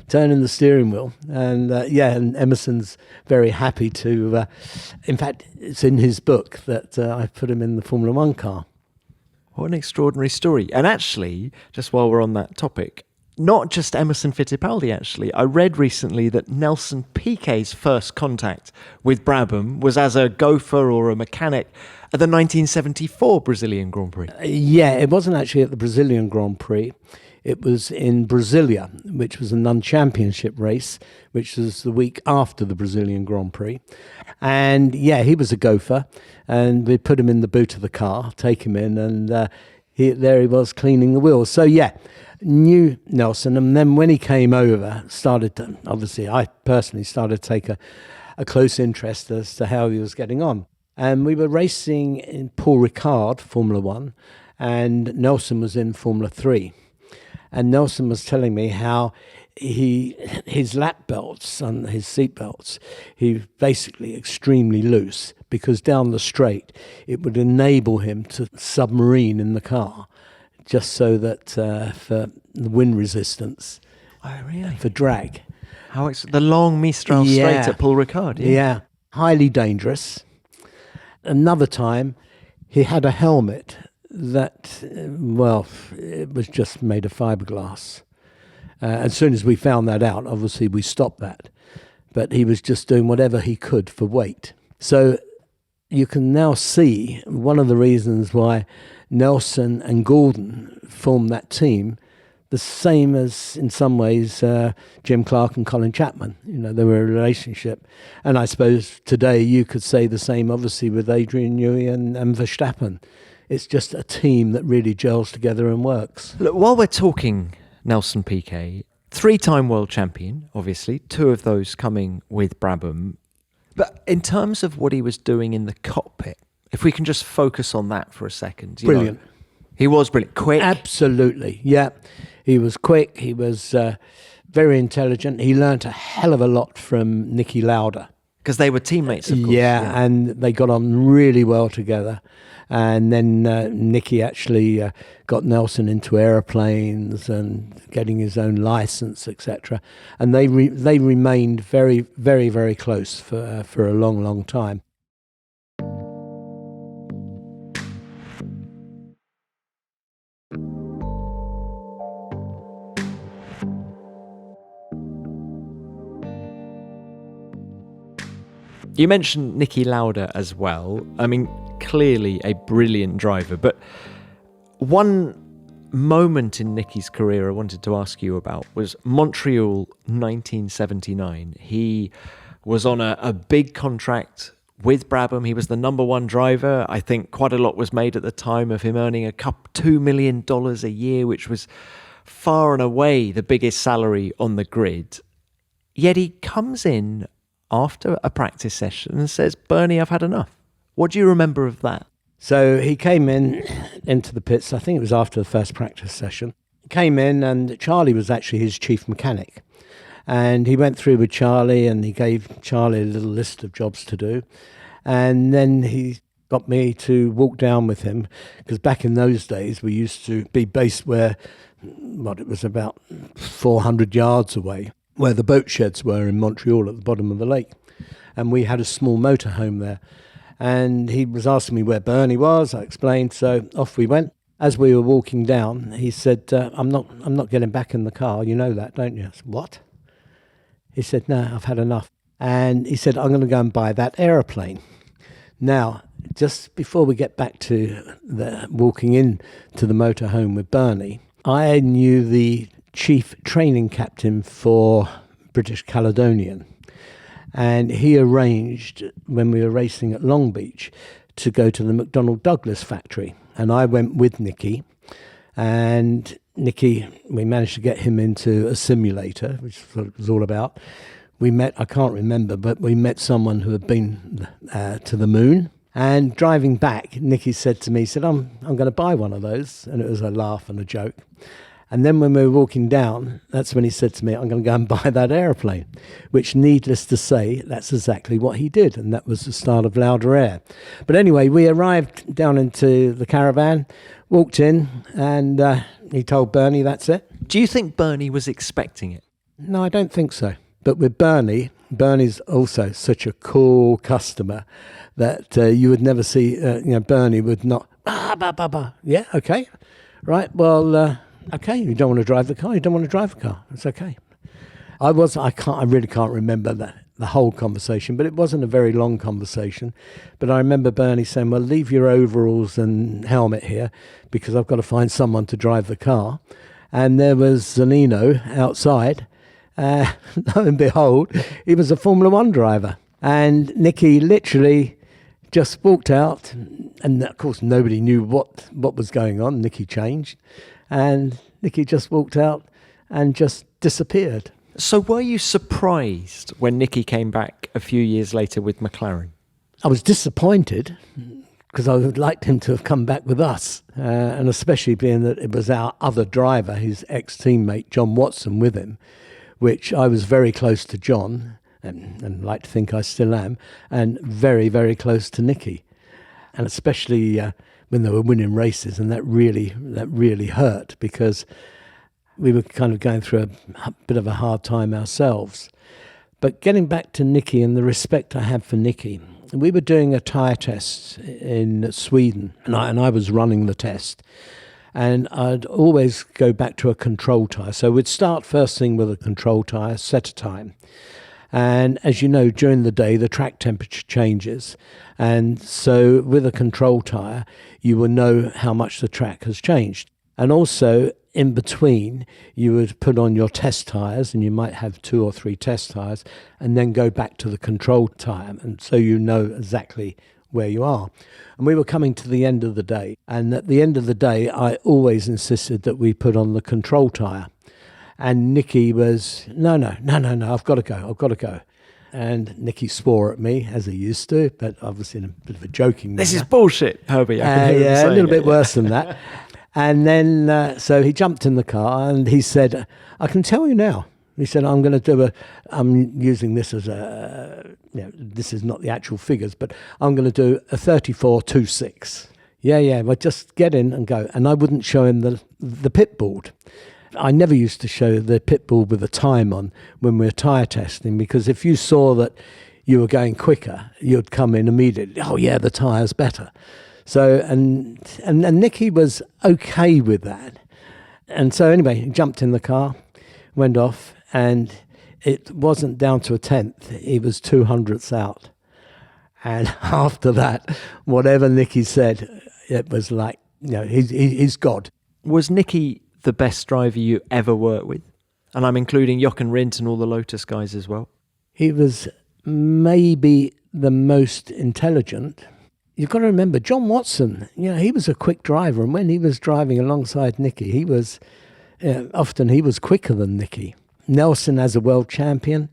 turning the steering wheel. And and Emerson's very happy to, in fact, it's in his book that I put him in the Formula One car. What an extraordinary story. And actually, just while we're on that topic, not just Emerson Fittipaldi, actually. I read recently that Nelson Piquet's first contact with Brabham was as a gopher or a mechanic at the 1974 Brazilian Grand Prix. It wasn't actually at the Brazilian Grand Prix. It was in Brasilia, which was a non-championship race, which was the week after the Brazilian Grand Prix. And he was a gopher, and we put him in the boot of the car, take him in, and there he was cleaning the wheels. So, knew Nelson, and then when he came over, I personally started to take a close interest as to how he was getting on. And we were racing in Paul Ricard, Formula One, and Nelson was in Formula 3. And Nelson was telling me how his lap belts and his seat belts, he basically extremely loose, because down the straight, it would enable him to submarine in the car, just so that for the wind resistance, for drag. How it's the long Mistral straight at Paul Ricard. Yeah, highly dangerous. Another time, he had a helmet that, it was just made of fiberglass. As soon as we found that out, obviously we stopped that. But he was just doing whatever he could for weight. So you can now see one of the reasons why Nelson and Gordon formed that team, the same as in some ways Jim Clark and Colin Chapman. They were a relationship. And I suppose today you could say the same obviously with Adrian Newey and Verstappen. It's just a team that really gels together and works. Look, while we're talking Nelson Piquet, 3-time world champion, obviously, 2 of those coming with Brabham. But in terms of what he was doing in the cockpit, if we can just focus on that for a second. Brilliant. He was brilliant. Quick. Absolutely, yeah. He was quick. He was very intelligent. He learnt a hell of a lot from Niki Lauda. Because they were teammates, of course. Yeah, and they got on really well together. And then Niki actually got Nelson into aeroplanes and getting his own license, etc. And they remained very, very, very close for a long, long time. You mentioned Niki Lauda as well. I mean, clearly a brilliant driver, but one moment in Niki's career I wanted to ask you about was Montreal 1979. He was on a big contract with Brabham. He was the number 1 driver. I think quite a lot was made at the time of him earning $2 million a year, which was far and away the biggest salary on the grid. Yet he comes in after a practice session and says, Bernie, I've had enough. What do you remember of that? So he came into the pits, I think it was after the first practice session. Came in and Charlie was actually his chief mechanic. And he went through with Charlie and he gave Charlie a little list of jobs to do. And then he got me to walk down with him, because back in those days we used to be based where, it was about 400 yards away, where the boat sheds were in Montreal at the bottom of the lake. And we had a small motorhome there. And he was asking me where Bernie was. I explained, so off we went. As we were walking down, he said, I'm not getting back in the car. You know that, don't you? I said, what? He said, no, I've had enough. And he said, I'm going to go and buy that aeroplane. Now, just before we get back to the walking in to the motorhome with Bernie, I knew the chief training captain for British Caledonian. And he arranged, when we were racing at Long Beach, to go to the McDonnell Douglas factory. And I went with Niki. And Niki, we managed to get him into a simulator, which is what it was all about. We met, I can't remember, but we met someone who had been to the moon. And driving back, Niki said to me, he said, I'm going to buy one of those. And it was a laugh and a joke. And then when we were walking down, that's when he said to me, I'm going to go and buy that aeroplane, which, needless to say, that's exactly what he did. And that was the start of Lauda Air. But anyway, we arrived down into the caravan, walked in, and he told Bernie, that's it. Do you think Bernie was expecting it? No, I don't think so. But with Bernie's also such a cool customer that you would never see, Bernie would not, yeah, okay, right, well, okay, you don't want to drive the car, it's okay. I really can't remember the whole conversation, but it wasn't a very long conversation. But I remember Bernie saying, well, leave your overalls and helmet here because I've got to find someone to drive the car. And there was Zanino outside. Lo and behold, he was a Formula One driver. And Niki literally just walked out. And of course, nobody knew what was going on. Niki changed. And Niki just walked out and just disappeared. So were you surprised when Niki came back a few years later with McLaren? I was disappointed because I would liked him to have come back with us. And especially being that it was our other driver, his ex-teammate, John Watson, with him, which I was very close to John, and like to think I still am, and very, very close to Niki. And especially when they were winning races, and that really hurt because we were kind of going through a bit of a hard time ourselves. But getting back to Niki and the respect I had for Niki, we were doing a tyre test in Sweden, and I was running the test. And I'd always go back to a control tyre. So we'd start first thing with a control tyre, set a time. And as you know, during the day, the track temperature changes. And so with a control tyre, you will know how much the track has changed. And also, in between, you would put on your test tyres, and you might have 2 or 3 test tyres, and then go back to the control tyre. And so you know exactly where you are. And we were coming to the end of the day. And at the end of the day, I always insisted that we put on the control tyre. And Niki was, no, I've got to go. And Niki swore at me, as he used to, but obviously in a bit of a joking manner. This is bullshit, Herbie. I can hear him saying a little bit worse than that. And then, so he jumped in the car and he said, I can tell you now. He said, I'm using this as this is not the actual figures, but I'm going to do a 34.26. Yeah, but just get in and go. And I wouldn't show him the pit board. I never used to show the pit board with a time on when we were tyre testing, because if you saw that you were going quicker, you'd come in immediately. Oh yeah, the tyre's better. So, and Niki was okay with that. And so anyway, he jumped in the car, went off, and it wasn't down to a 10th. He was 200ths out. And after that, whatever Niki said, it was like, he's God. Was Niki the best driver you ever worked with? And I'm including Jochen, Rindt and all the Lotus guys as well. He was maybe the most intelligent. You've got to remember, John Watson, he was a quick driver. And when he was driving alongside Niki, often he was quicker than Niki. Nelson as a world champion,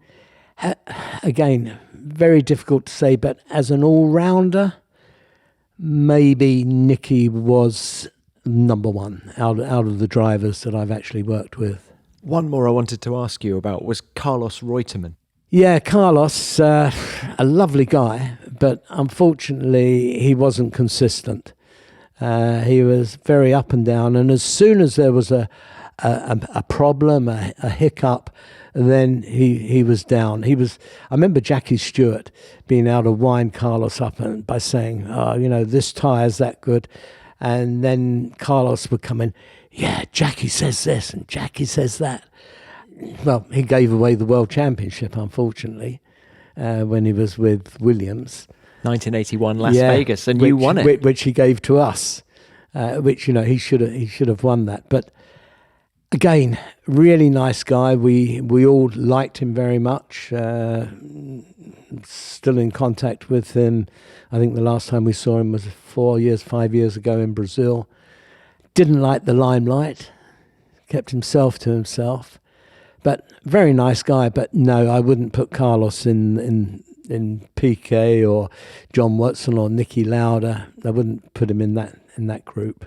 again, very difficult to say, but as an all-rounder, maybe Niki was number one out of the drivers that I've actually worked with. One more I wanted to ask you about was Carlos Reutemann. Yeah, Carlos, a lovely guy, but unfortunately he wasn't consistent. He was very up and down, and as soon as there was a problem, a hiccup, then he was down. I remember Jackie Stewart being able to wind Carlos up by saying, this tyre's that good. And then Carlos would come in, yeah, Jackie says this and Jackie says that. Well, he gave away the world championship, unfortunately, when he was with Williams. 1981 Las Vegas, and you won it. Which he gave to us, which, he should have won that. But again, really nice guy. We all liked him very much. Still in contact with him. I think the last time we saw him was 5 years ago in Brazil. Didn't like the limelight. Kept himself to himself. But very nice guy. But no, I wouldn't put Carlos in Piquet or John Watson or Niki Lauda. I wouldn't put him in that group.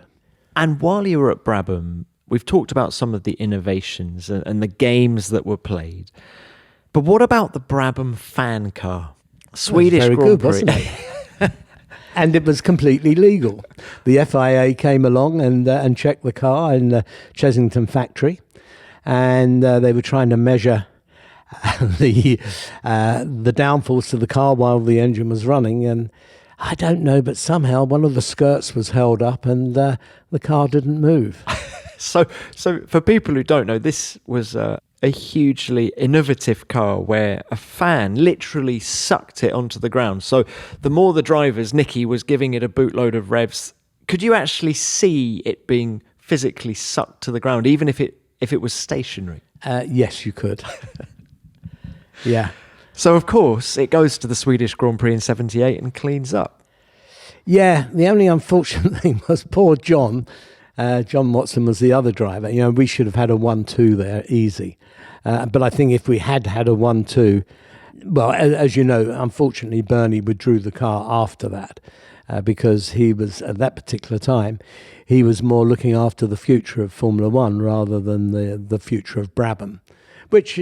And while you were at Brabham, we've talked about some of the innovations and the games that were played. But what about the Brabham fan car? Swedish very Grand good, Prix. wasn't it? And it was completely legal. The FIA came along and checked the car in the Chessington factory, and they were trying to measure the downforce of the car while the engine was running. And I don't know, but somehow one of the skirts was held up and the car didn't move. So for people who don't know, this was a hugely innovative car where a fan literally sucked it onto the ground. So the more the drivers, Niki was giving it a bootload of revs. Could you actually see it being physically sucked to the ground, even if it was stationary? Yes, you could. Yeah. So of course it goes to the Swedish Grand Prix in '78 and cleans up. Yeah, the only unfortunate thing was poor John. John Watson was the other driver. We should have had a 1-2 there, easy. But I think if we had a 1-2, well, as you know, unfortunately, Bernie withdrew the car after that because he was, at that particular time, he was more looking after the future of Formula One rather than the future of Brabham, which,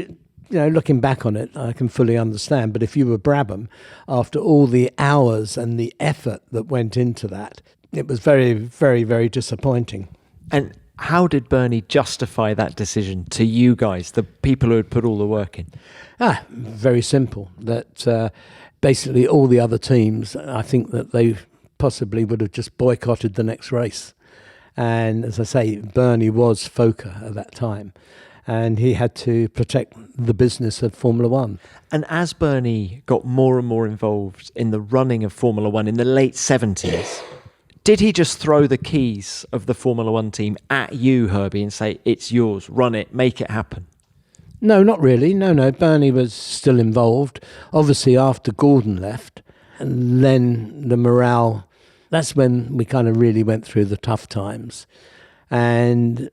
looking back on it, I can fully understand. But if you were Brabham, after all the hours and the effort that went into that, it was very, very, very disappointing. And how did Bernie justify that decision to you guys, the people who had put all the work in? Very simple. That basically all the other teams, I think that they possibly would have just boycotted the next race. And as I say, Bernie was FOCA at that time, and he had to protect the business of Formula One. And as Bernie got more and more involved in the running of Formula One in the late 70s, did he just throw the keys of the Formula One team at you, Herbie, and say, it's yours, run it, make it happen? No, not really. No. Bernie was still involved. Obviously, after Gordon left, and then the morale, that's when we kind of really went through the tough times. And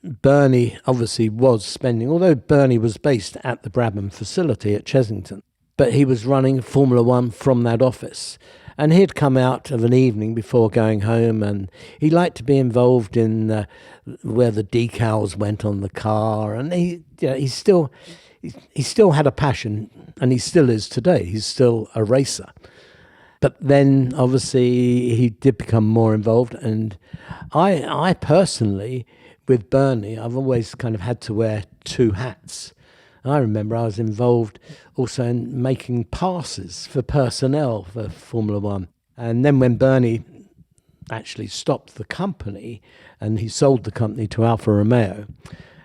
Bernie obviously was spending, although Bernie was based at the Brabham facility at Chessington, but he was running Formula One from that office. And he'd come out of an evening before going home, and he liked to be involved in where the decals went on the car. And he still had a passion, and he still is today. He's still a racer. But then, obviously, he did become more involved. And I personally, with Bernie, I've always kind of had to wear two hats. I remember I was involved also in making passes for personnel for Formula One. And then when Bernie actually stopped the company and he sold the company to Alfa Romeo,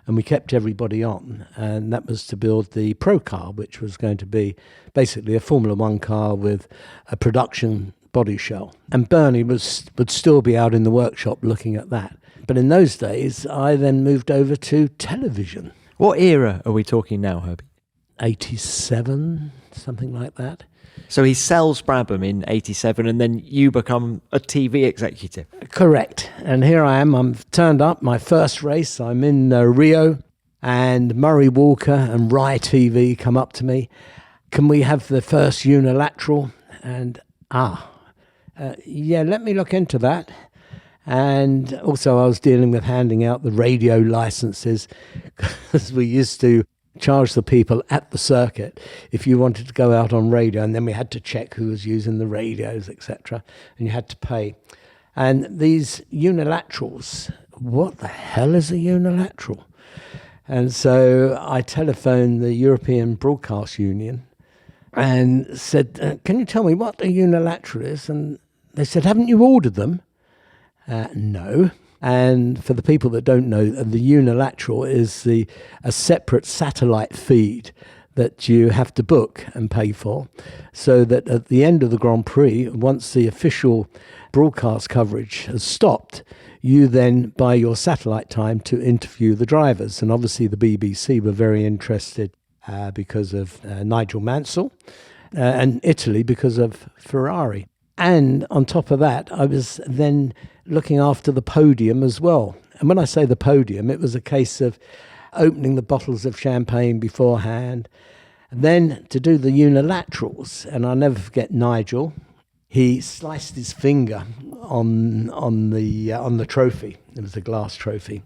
and we kept everybody on, and that was to build the Pro car, which was going to be basically a Formula One car with a production body shell. And Bernie would still be out in the workshop looking at that. But in those days, I then moved over to television. What era are we talking now, Herbie? 87, something like that. So he sells Brabham in 87 and then you become a TV executive. Correct. And here I am. I'm turned up, my first race. I'm in Rio, and Murray Walker and Rye TV come up to me. Can we have the first unilateral? And, yeah, let me look into that. And also I was dealing with handing out the radio licenses, because we used to charge the people at the circuit if you wanted to go out on radio, and then we had to check who was using the radios, etc., and you had to pay. And these unilaterals, what the hell is a unilateral? And so I telephoned the European Broadcast Union and said, can you tell me what a unilateral is? And they said, haven't you ordered them? No. And for the people that don't know, the unilateral is a separate satellite feed that you have to book and pay for, so that at the end of the Grand Prix, once the official broadcast coverage has stopped, you then buy your satellite time to interview the drivers. And obviously the BBC were very interested because of Nigel Mansell, and Italy because of Ferrari. And on top of that, I was then looking after the podium as well. And when I say the podium, it was a case of opening the bottles of champagne beforehand, and then to do the unilaterals. And I'll never forget Nigel. He sliced his finger on the trophy. It was a glass trophy.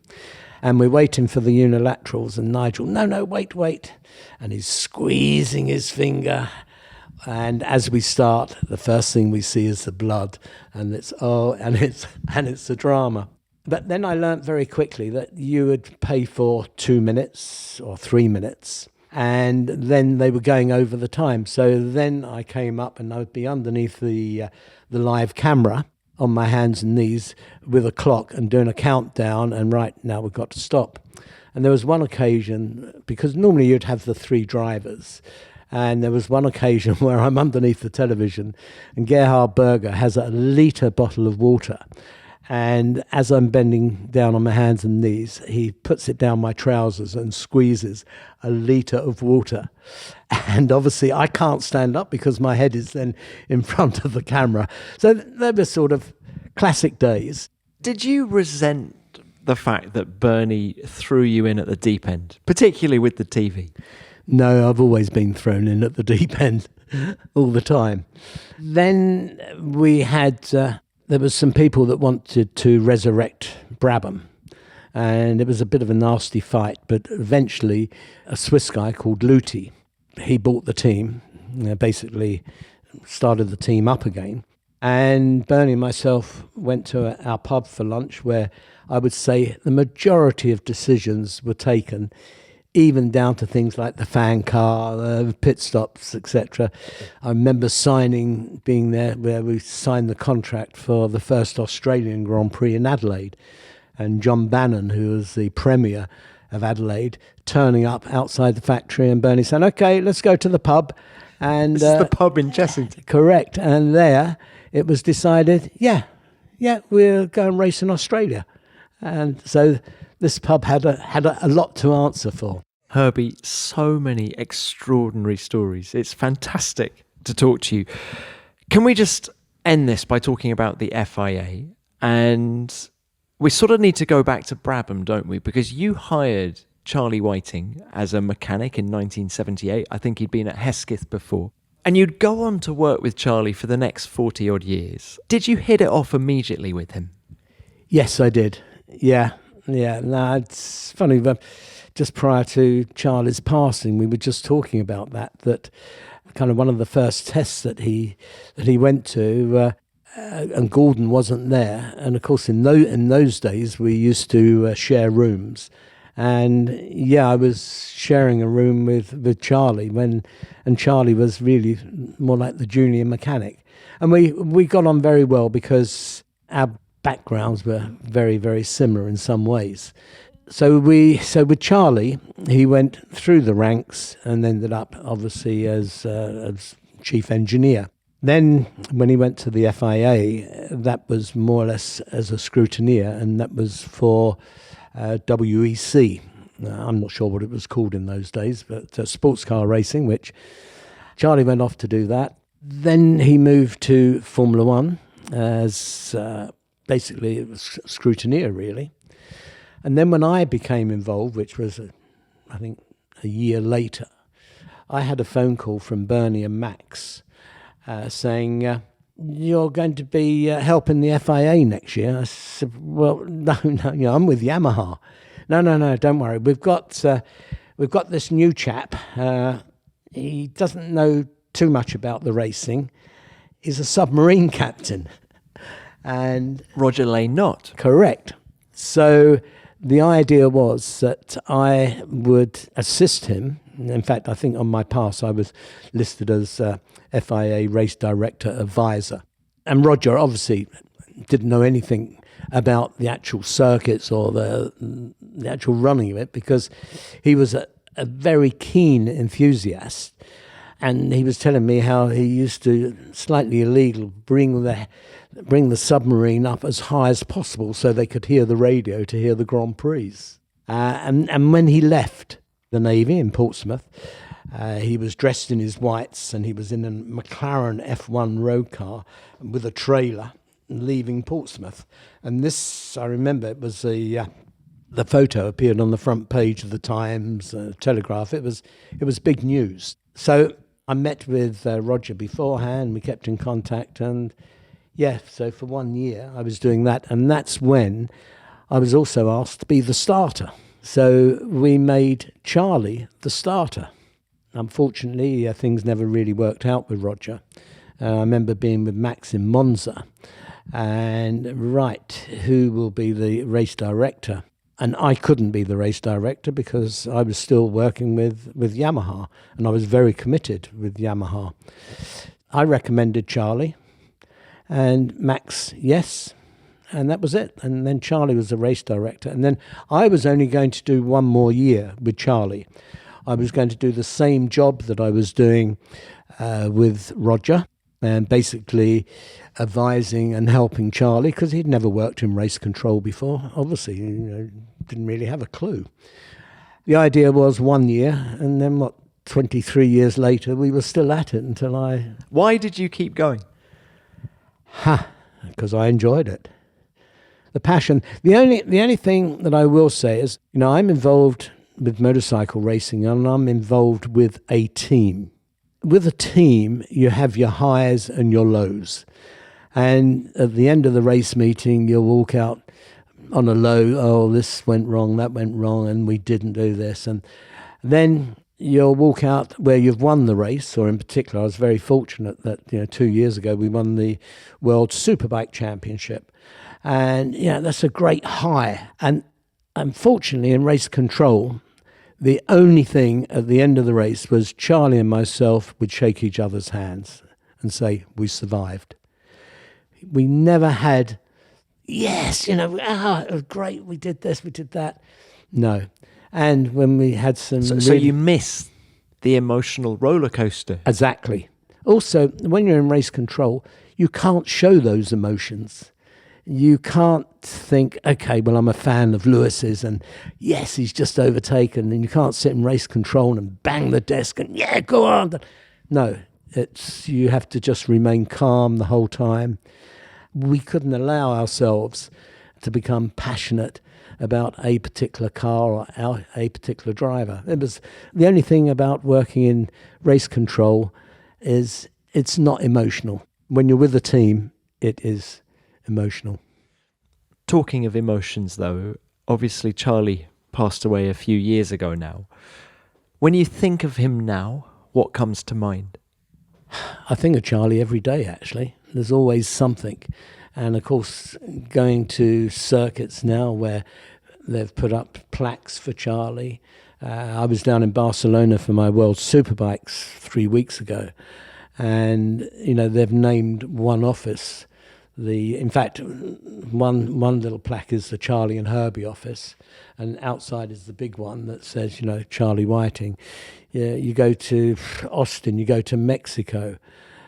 And we're waiting for the unilaterals, and Nigel, no, wait. And he's squeezing his finger. And as we start, the first thing we see is the blood, and it's a drama. But then I learnt very quickly that you would pay for 2 minutes or 3 minutes, and then they were going over the time. So then I came up, and I would be underneath the live camera on my hands and knees with a clock and doing a countdown, and right, now we've got to stop. And there was one occasion, because normally you'd have the 3 drivers, and there was one occasion where I'm underneath the television and Gerhard Berger has a litre bottle of water. And as I'm bending down on my hands and knees, he puts it down my trousers and squeezes a litre of water. And obviously I can't stand up because my head is then in front of the camera. So they were sort of classic days. Did you resent the fact that Bernie threw you in at the deep end, particularly with the TV? No, I've always been thrown in at the deep end all the time. Then we had, there was some people that wanted to resurrect Brabham. And it was a bit of a nasty fight, but eventually a Swiss guy called Lotus, he bought the team, basically started the team up again. And Bernie and myself went to our pub for lunch, where I would say the majority of decisions were taken, even down to things like the fan car, pit stops, etc. I remember being there where we signed the contract for the first Australian Grand Prix in Adelaide, and John Bannon, who was the Premier of Adelaide, turning up outside the factory, and Bernie saying, okay, let's go to the pub. And this is the pub in Chessington. Correct. And there it was decided, yeah, we'll go and race in Australia. And so this pub had a lot to answer for. Herbie, so many extraordinary stories. It's fantastic to talk to you. Can we just end this by talking about the FIA? And we sort of need to go back to Brabham, don't we? Because you hired Charlie Whiting as a mechanic in 1978. I think he'd been at Hesketh before. And you'd go on to work with Charlie for the next 40-odd years. Did you hit it off immediately with him? Yes, I did. Yeah. No, it's funny, but just prior to Charlie's passing, we were just talking about that kind of one of the first tests that he went to, and Gordon wasn't there. And of course, in those days, we used to share rooms. And yeah, I was sharing a room with Charlie and Charlie was really more like the junior mechanic. And we got on very well because our backgrounds were very, very similar in some ways. So with Charlie, he went through the ranks and ended up obviously as chief engineer. Then when he went to the FIA, that was more or less as a scrutineer, and that was for WEC. I'm not sure what it was called in those days, but sports car racing, which Charlie went off to do that. Then he moved to Formula One as basically it was scrutineer, really. And then when I became involved, which was, I think, a year later, I had a phone call from Bernie and Max saying, you're going to be helping the FIA next year. I said, well, no, I'm with Yamaha. No, don't worry. We've got this new chap. He doesn't know too much about the racing. He's a submarine captain. And Roger Lane not. Correct. So the idea was that I would assist him. In fact, I think on my pass I was listed as FIA Race Director Advisor. And Roger obviously didn't know anything about the actual circuits or the actual running of it, because he was a very keen enthusiast. And he was telling me how he used to, slightly illegal, bring the submarine up as high as possible so they could hear the radio to hear the Grand Prix. And when he left the Navy in Portsmouth, he was dressed in his whites and he was in a McLaren F1 road car with a trailer leaving Portsmouth. And this, I remember, it was the photo appeared on the front page of the Times, Telegraph. It was big news. So I met with Roger beforehand. We kept in contact, and so for 1 year I was doing that, and that's when I was also asked to be the starter. So we made Charlie the starter. Unfortunately, things never really worked out with Roger. I remember being with Max in Monza, and who will be the race director? And I couldn't be the race director because I was still working with Yamaha, and I was very committed with Yamaha. I recommended Charlie, and Max, yes, and that was it. And then Charlie was the race director, and then I was only going to do 1 more year with Charlie. I was going to do the same job that I was doing with Roger, and basically advising and helping Charlie, because he'd never worked in race control before. Obviously, didn't really have a clue. The idea was 1 year, and then 23 years later, we were still at it until I... Why did you keep going? Because I enjoyed it. The passion. The only thing that I will say is, I'm involved with motorcycle racing, and I'm involved with a team. With a team, you have your highs and your lows. And at the end of the race meeting, you'll walk out on a low, oh, this went wrong, that went wrong, and we didn't do this. And then you'll walk out where you've won the race, or in particular, I was very fortunate that 2 years ago we won the World Superbike Championship. And that's a great high. And unfortunately, in race control, the only thing at the end of the race was Charlie and myself would shake each other's hands and say, we survived. We never had, yes, it was great, we did this, we did that. No. And when we had some... So you miss the emotional roller coaster. Exactly. Also, when you're in race control, you can't show those emotions. You can't think, okay, well, I'm a fan of Lewis's, and yes, he's just overtaken, and you can't sit in race control and bang the desk and, yeah, go on. No, you have to just remain calm the whole time. We couldn't allow ourselves to become passionate about a particular car or a particular driver. It was the only thing about working in race control is it's not emotional. When you're with a team, it is emotional. Talking of emotions, though, obviously Charlie passed away a few years ago now. When you think of him now, what comes to mind? I think of Charlie every day, actually. There's always something. And, of course, going to circuits now where they've put up plaques for Charlie. I was down in Barcelona for my World Superbikes 3 weeks ago. And, they've named one office. In fact, one little plaque is the Charlie and Herbie office, and outside is the big one that says, Charlie Whiting. You go to Austin, you go to Mexico.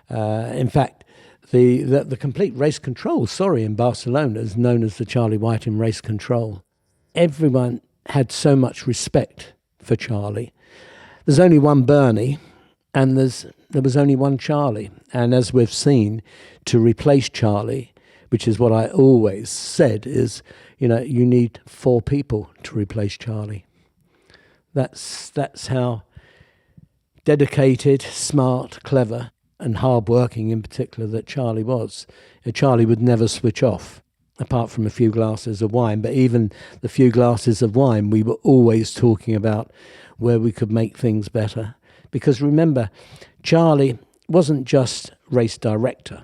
In fact, the complete race control, in Barcelona is known as the Charlie Whiting Race Control. Everyone had so much respect for Charlie. There's only one Bernie, and there was only one Charlie. And as we've seen, to replace Charlie, which is what I always said, is, you need 4 people to replace Charlie. That's how dedicated, smart, clever, and hard-working in particular that Charlie was. Charlie would never switch off, apart from a few glasses of wine. But even the few glasses of wine, we were always talking about where we could make things better. Because remember, Charlie wasn't just race director.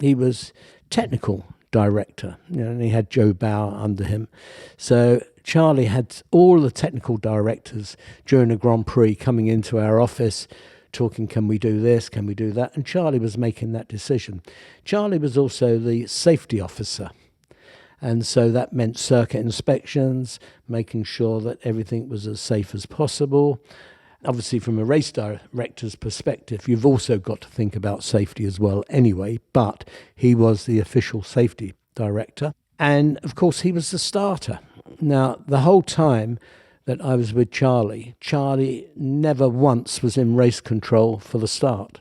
He was technical director, and he had Joe Bauer under him. So Charlie had all the technical directors during the Grand Prix coming into our office, talking, can we do this, can we do that? And Charlie was making that decision. Charlie was also the safety officer. And so that meant circuit inspections, making sure that everything was as safe as possible. Obviously, from a race director's perspective, you've also got to think about safety as well anyway, but he was the official safety director. And, of course, he was the starter. Now, the whole time that I was with Charlie never once was in race control for the start.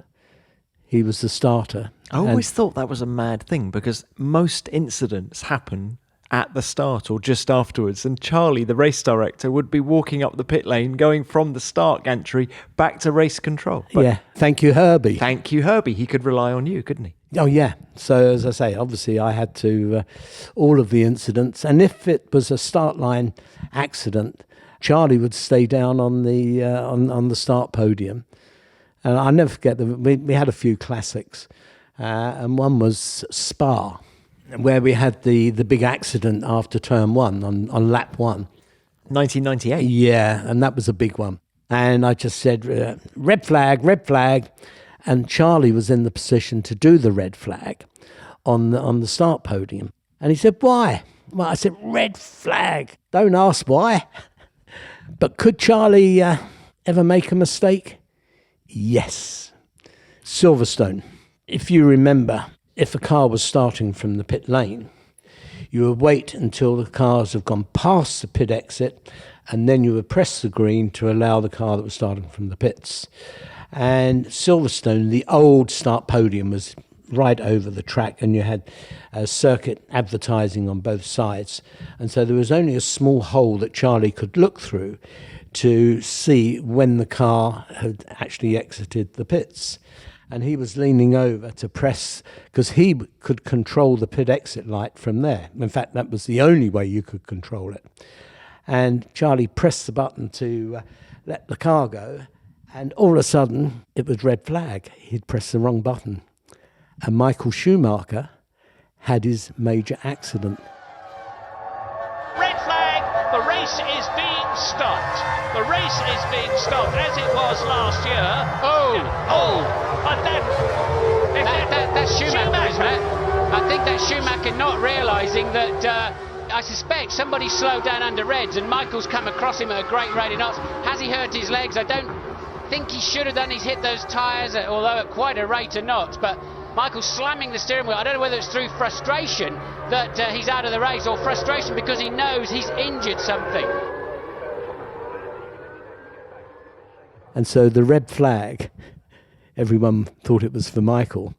He was the starter. I always thought that was a mad thing, because most incidents happen at the start or just afterwards, and Charlie, the race director, would be walking up the pit lane, going from the start gantry back to race control. But yeah, thank you, Herbie. Thank you, Herbie. He could rely on you, couldn't he? Oh, yeah. So, as I say, obviously I had to, all of the incidents, and if it was a start line accident, Charlie would stay down on the start podium. And I'll never forget, we had a few classics, and one was Spa, where we had the big accident after turn 1 on lap 1. 1998. Yeah, and that was a big one. And I just said, red flag. And Charlie was in the position to do the red flag on the start podium. And he said, why? Well, I said, red flag. Don't ask why. But could Charlie ever make a mistake? Yes. Silverstone. If you remember, if a car was starting from the pit lane, you would wait until the cars have gone past the pit exit, and then you would press the green to allow the car that was starting from the pits. And Silverstone, the old start podium, was right over the track, and you had circuit advertising on both sides. And so there was only a small hole that Charlie could look through to see when the car had actually exited the pits. And he was leaning over to press, because he could control the pit exit light from there. In fact, that was the only way you could control it. And Charlie pressed the button to let the car go, and all of a sudden, it was red flag. He'd pressed the wrong button. And Michael Schumacher had his major accident. Red flag, the race is being stopped. The race is being stopped as it was last year. But that's Schumacher, isn't it? I think that's Schumacher not realising that I suspect somebody slowed down under reds, and Michael's come across him at a great rate of knots. Has he hurt his legs? I don't think he should have done. He's hit those tyres, although at quite a rate of knots. But Michael's slamming the steering wheel. I don't know whether it's through frustration that he's out of the race, or frustration because he knows he's injured something. And so the red flag, everyone thought it was for Michael.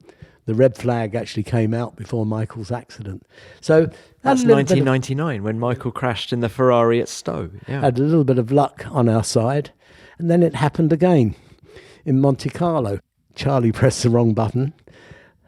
The red flag actually came out before Michael's accident. So that's 1999 when Michael crashed in the Ferrari at Stowe. Yeah. Had a little bit of luck on our side. And then it happened again in Monte Carlo. Charlie pressed the wrong button,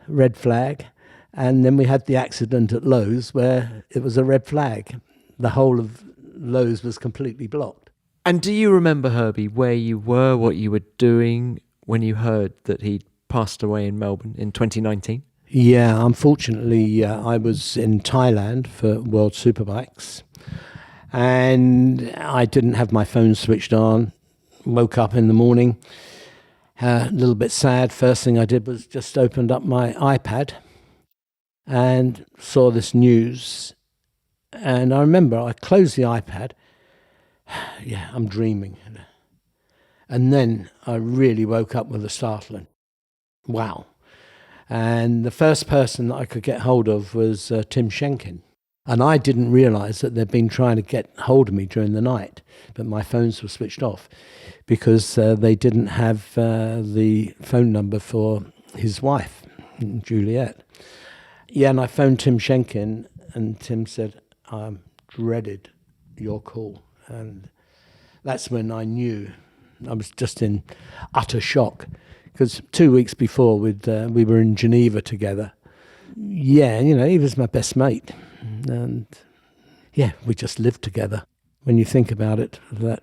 red flag. And then we had the accident at Lowe's where it was a red flag. The whole of Lowe's was completely blocked. And do you remember, Herbie, where you were, what you were doing when you heard that he'd passed away in Melbourne in 2019? Yeah, unfortunately, I was in Thailand for World Superbikes, and I didn't have my phone switched on. Woke up in the morning, a little bit sad. First thing I did was just opened up my iPad and saw this news. And I remember I closed the iPad. Yeah, I'm dreaming. And then I really woke up with a startling, wow. And the first person that I could get hold of was Tim Schenkin. And I didn't realise that they'd been trying to get hold of me during the night, but my phones were switched off because they didn't have the phone number for his wife, Juliet. Yeah, and I phoned Tim Schenkin, and Tim said, I dreaded your call. And that's when I knew. I was just in utter shock, because 2 weeks before we were in Geneva together. Yeah, he was my best mate. And yeah, we just lived together. When you think about it, that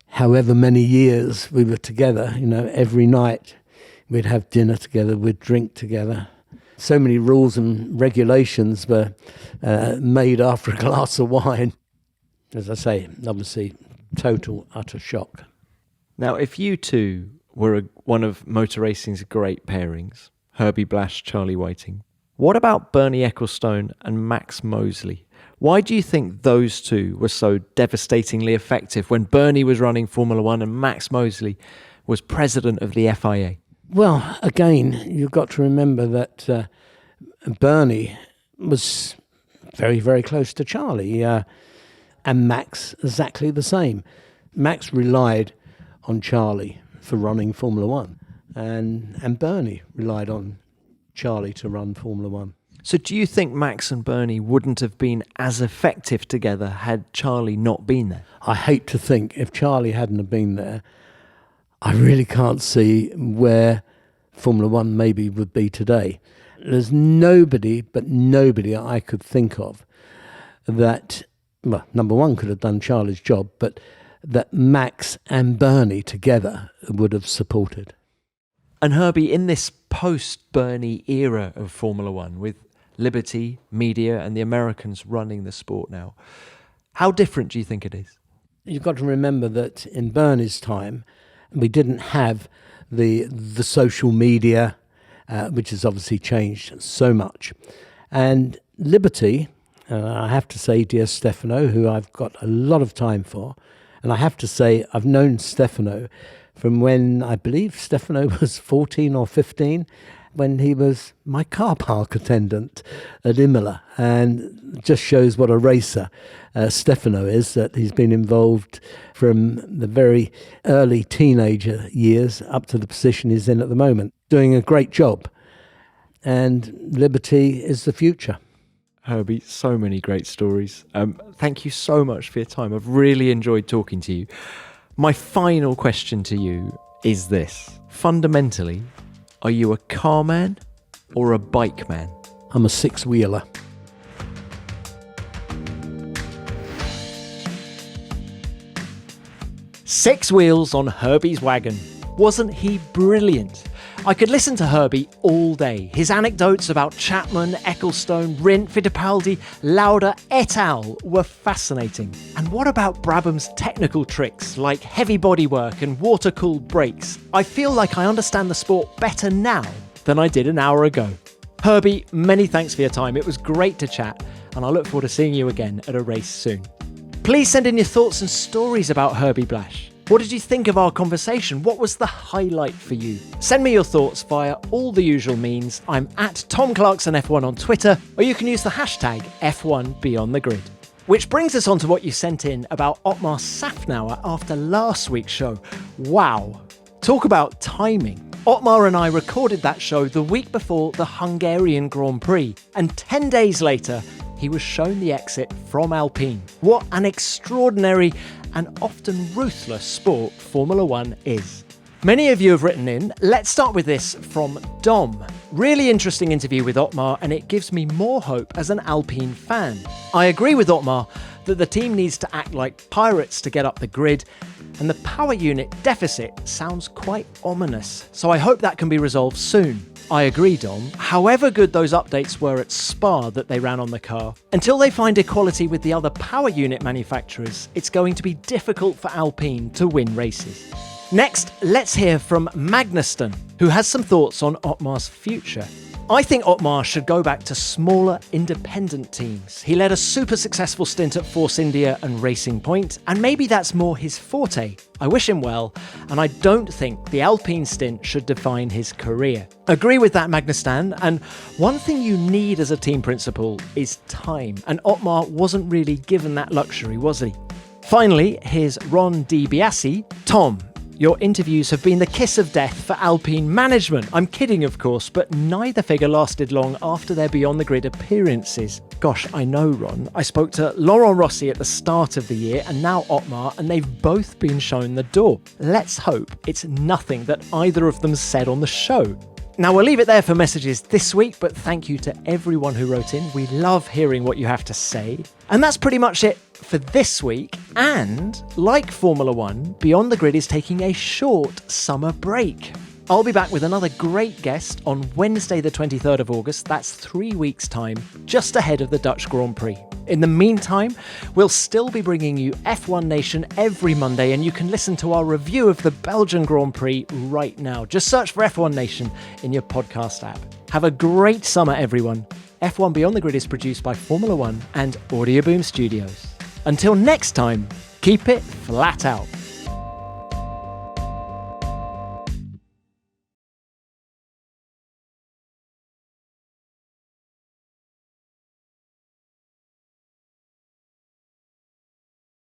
however many years we were together, every night we'd have dinner together, we'd drink together. So many rules and regulations were made after a glass of wine. As I say, obviously, total, utter shock. Now, if you two were one of motor racing's great pairings, Herbie Blash, Charlie Whiting, what about Bernie Ecclestone and Max Mosley? Why do you think those two were so devastatingly effective when Bernie was running Formula One and Max Mosley was president of the FIA? Well, again, you've got to remember that Bernie was very, very close to Charlie, and Max exactly the same. Max relied on Charlie for running Formula One, and Bernie relied on Charlie to run Formula One. So do you think Max and Bernie wouldn't have been as effective together had Charlie not been there? I hate to think if Charlie hadn't have been there, I really can't see where Formula One maybe would be today. There's nobody I could think of that, well, number one, could have done Charlie's job, but that Max and Bernie together would have supported. And Herbie, in this post-Bernie era of Formula One, with Liberty, media, and the Americans running the sport now, how different do you think it is? You've got to remember that in Bernie's time, we didn't have the social media, which has obviously changed so much. And Liberty, I have to say, dear Stefano, who I've got a lot of time for, and I have to say I've known Stefano from when I believe Stefano was 14 or 15, when he was my car park attendant at Imola, and just shows what a racer Stefano is, that he's been involved from the very early teenager years up to the position he's in at the moment, doing a great job. And Liberty is the future. Herbie, so many great stories. Thank you so much for your time. I've really enjoyed talking to you. My final question to you is this. Fundamentally, are you a car man or a bike man? I'm a six-wheeler. Six wheels on Herbie's wagon. Wasn't he brilliant? I could listen to Herbie all day. His anecdotes about Chapman, Ecclestone, Rindt, Fittipaldi, Lauda et al. Were fascinating. And what about Brabham's technical tricks like heavy bodywork and water-cooled brakes? I feel like I understand the sport better now than I did an hour ago. Herbie, many thanks for your time. It was great to chat, and I look forward to seeing you again at a race soon. Please send in your thoughts and stories about Herbie Blash. What did you think of our conversation? What was the highlight for you? Send me your thoughts via all the usual means. I'm at Tom Clarkson F1 on Twitter, or you can use the hashtag F1BeyondTheGrid. Which brings us on to what you sent in about Otmar Safnauer after last week's show. Wow. Talk about timing. Otmar and I recorded that show the week before the Hungarian Grand Prix, and 10 days later, he was shown the exit from Alpine. What an extraordinary and often ruthless sport Formula One is. Many of you have written in. Let's start with this from Dom. Really interesting interview with Otmar, and it gives me more hope as an Alpine fan. I agree with Otmar that the team needs to act like pirates to get up the grid, and the power unit deficit sounds quite ominous. So I hope that can be resolved soon. I agree, Dom. However good those updates were at Spa that they ran on the car, until they find equality with the other power unit manufacturers, it's going to be difficult for Alpine to win races. Next, let's hear from Magnuston, who has some thoughts on Otmar's future. I think Otmar should go back to smaller independent teams. He led a super successful stint at Force India and Racing Point, and maybe that's more his forte. I wish him well, and I don't think the Alpine stint should define his career. Agree with that, Magnustan, and one thing you need as a team principal is time, and Otmar wasn't really given that luxury, was he? Finally, here's Ron DiBiase. Tom, your interviews have been the kiss of death for Alpine management. I'm kidding, of course, but neither figure lasted long after their Beyond the Grid appearances. Gosh, I know, Ron. I spoke to Laurent Rossi at the start of the year and now Otmar, and they've both been shown the door. Let's hope it's nothing that either of them said on the show. Now, we'll leave it there for messages this week, but thank you to everyone who wrote in. We love hearing what you have to say. And that's pretty much it for this week. And like Formula One, Beyond the Grid is taking a short summer break. I'll be back with another great guest on Wednesday, the 23rd of August. That's 3 weeks' time, just ahead of the Dutch Grand Prix. In the meantime, we'll still be bringing you F1 Nation every Monday, and you can listen to our review of the Belgian Grand Prix right now. Just search for F1 Nation in your podcast app. Have a great summer, everyone. F1 Beyond the Grid is produced by Formula One and Audio Boom Studios. Until next time, keep it flat out.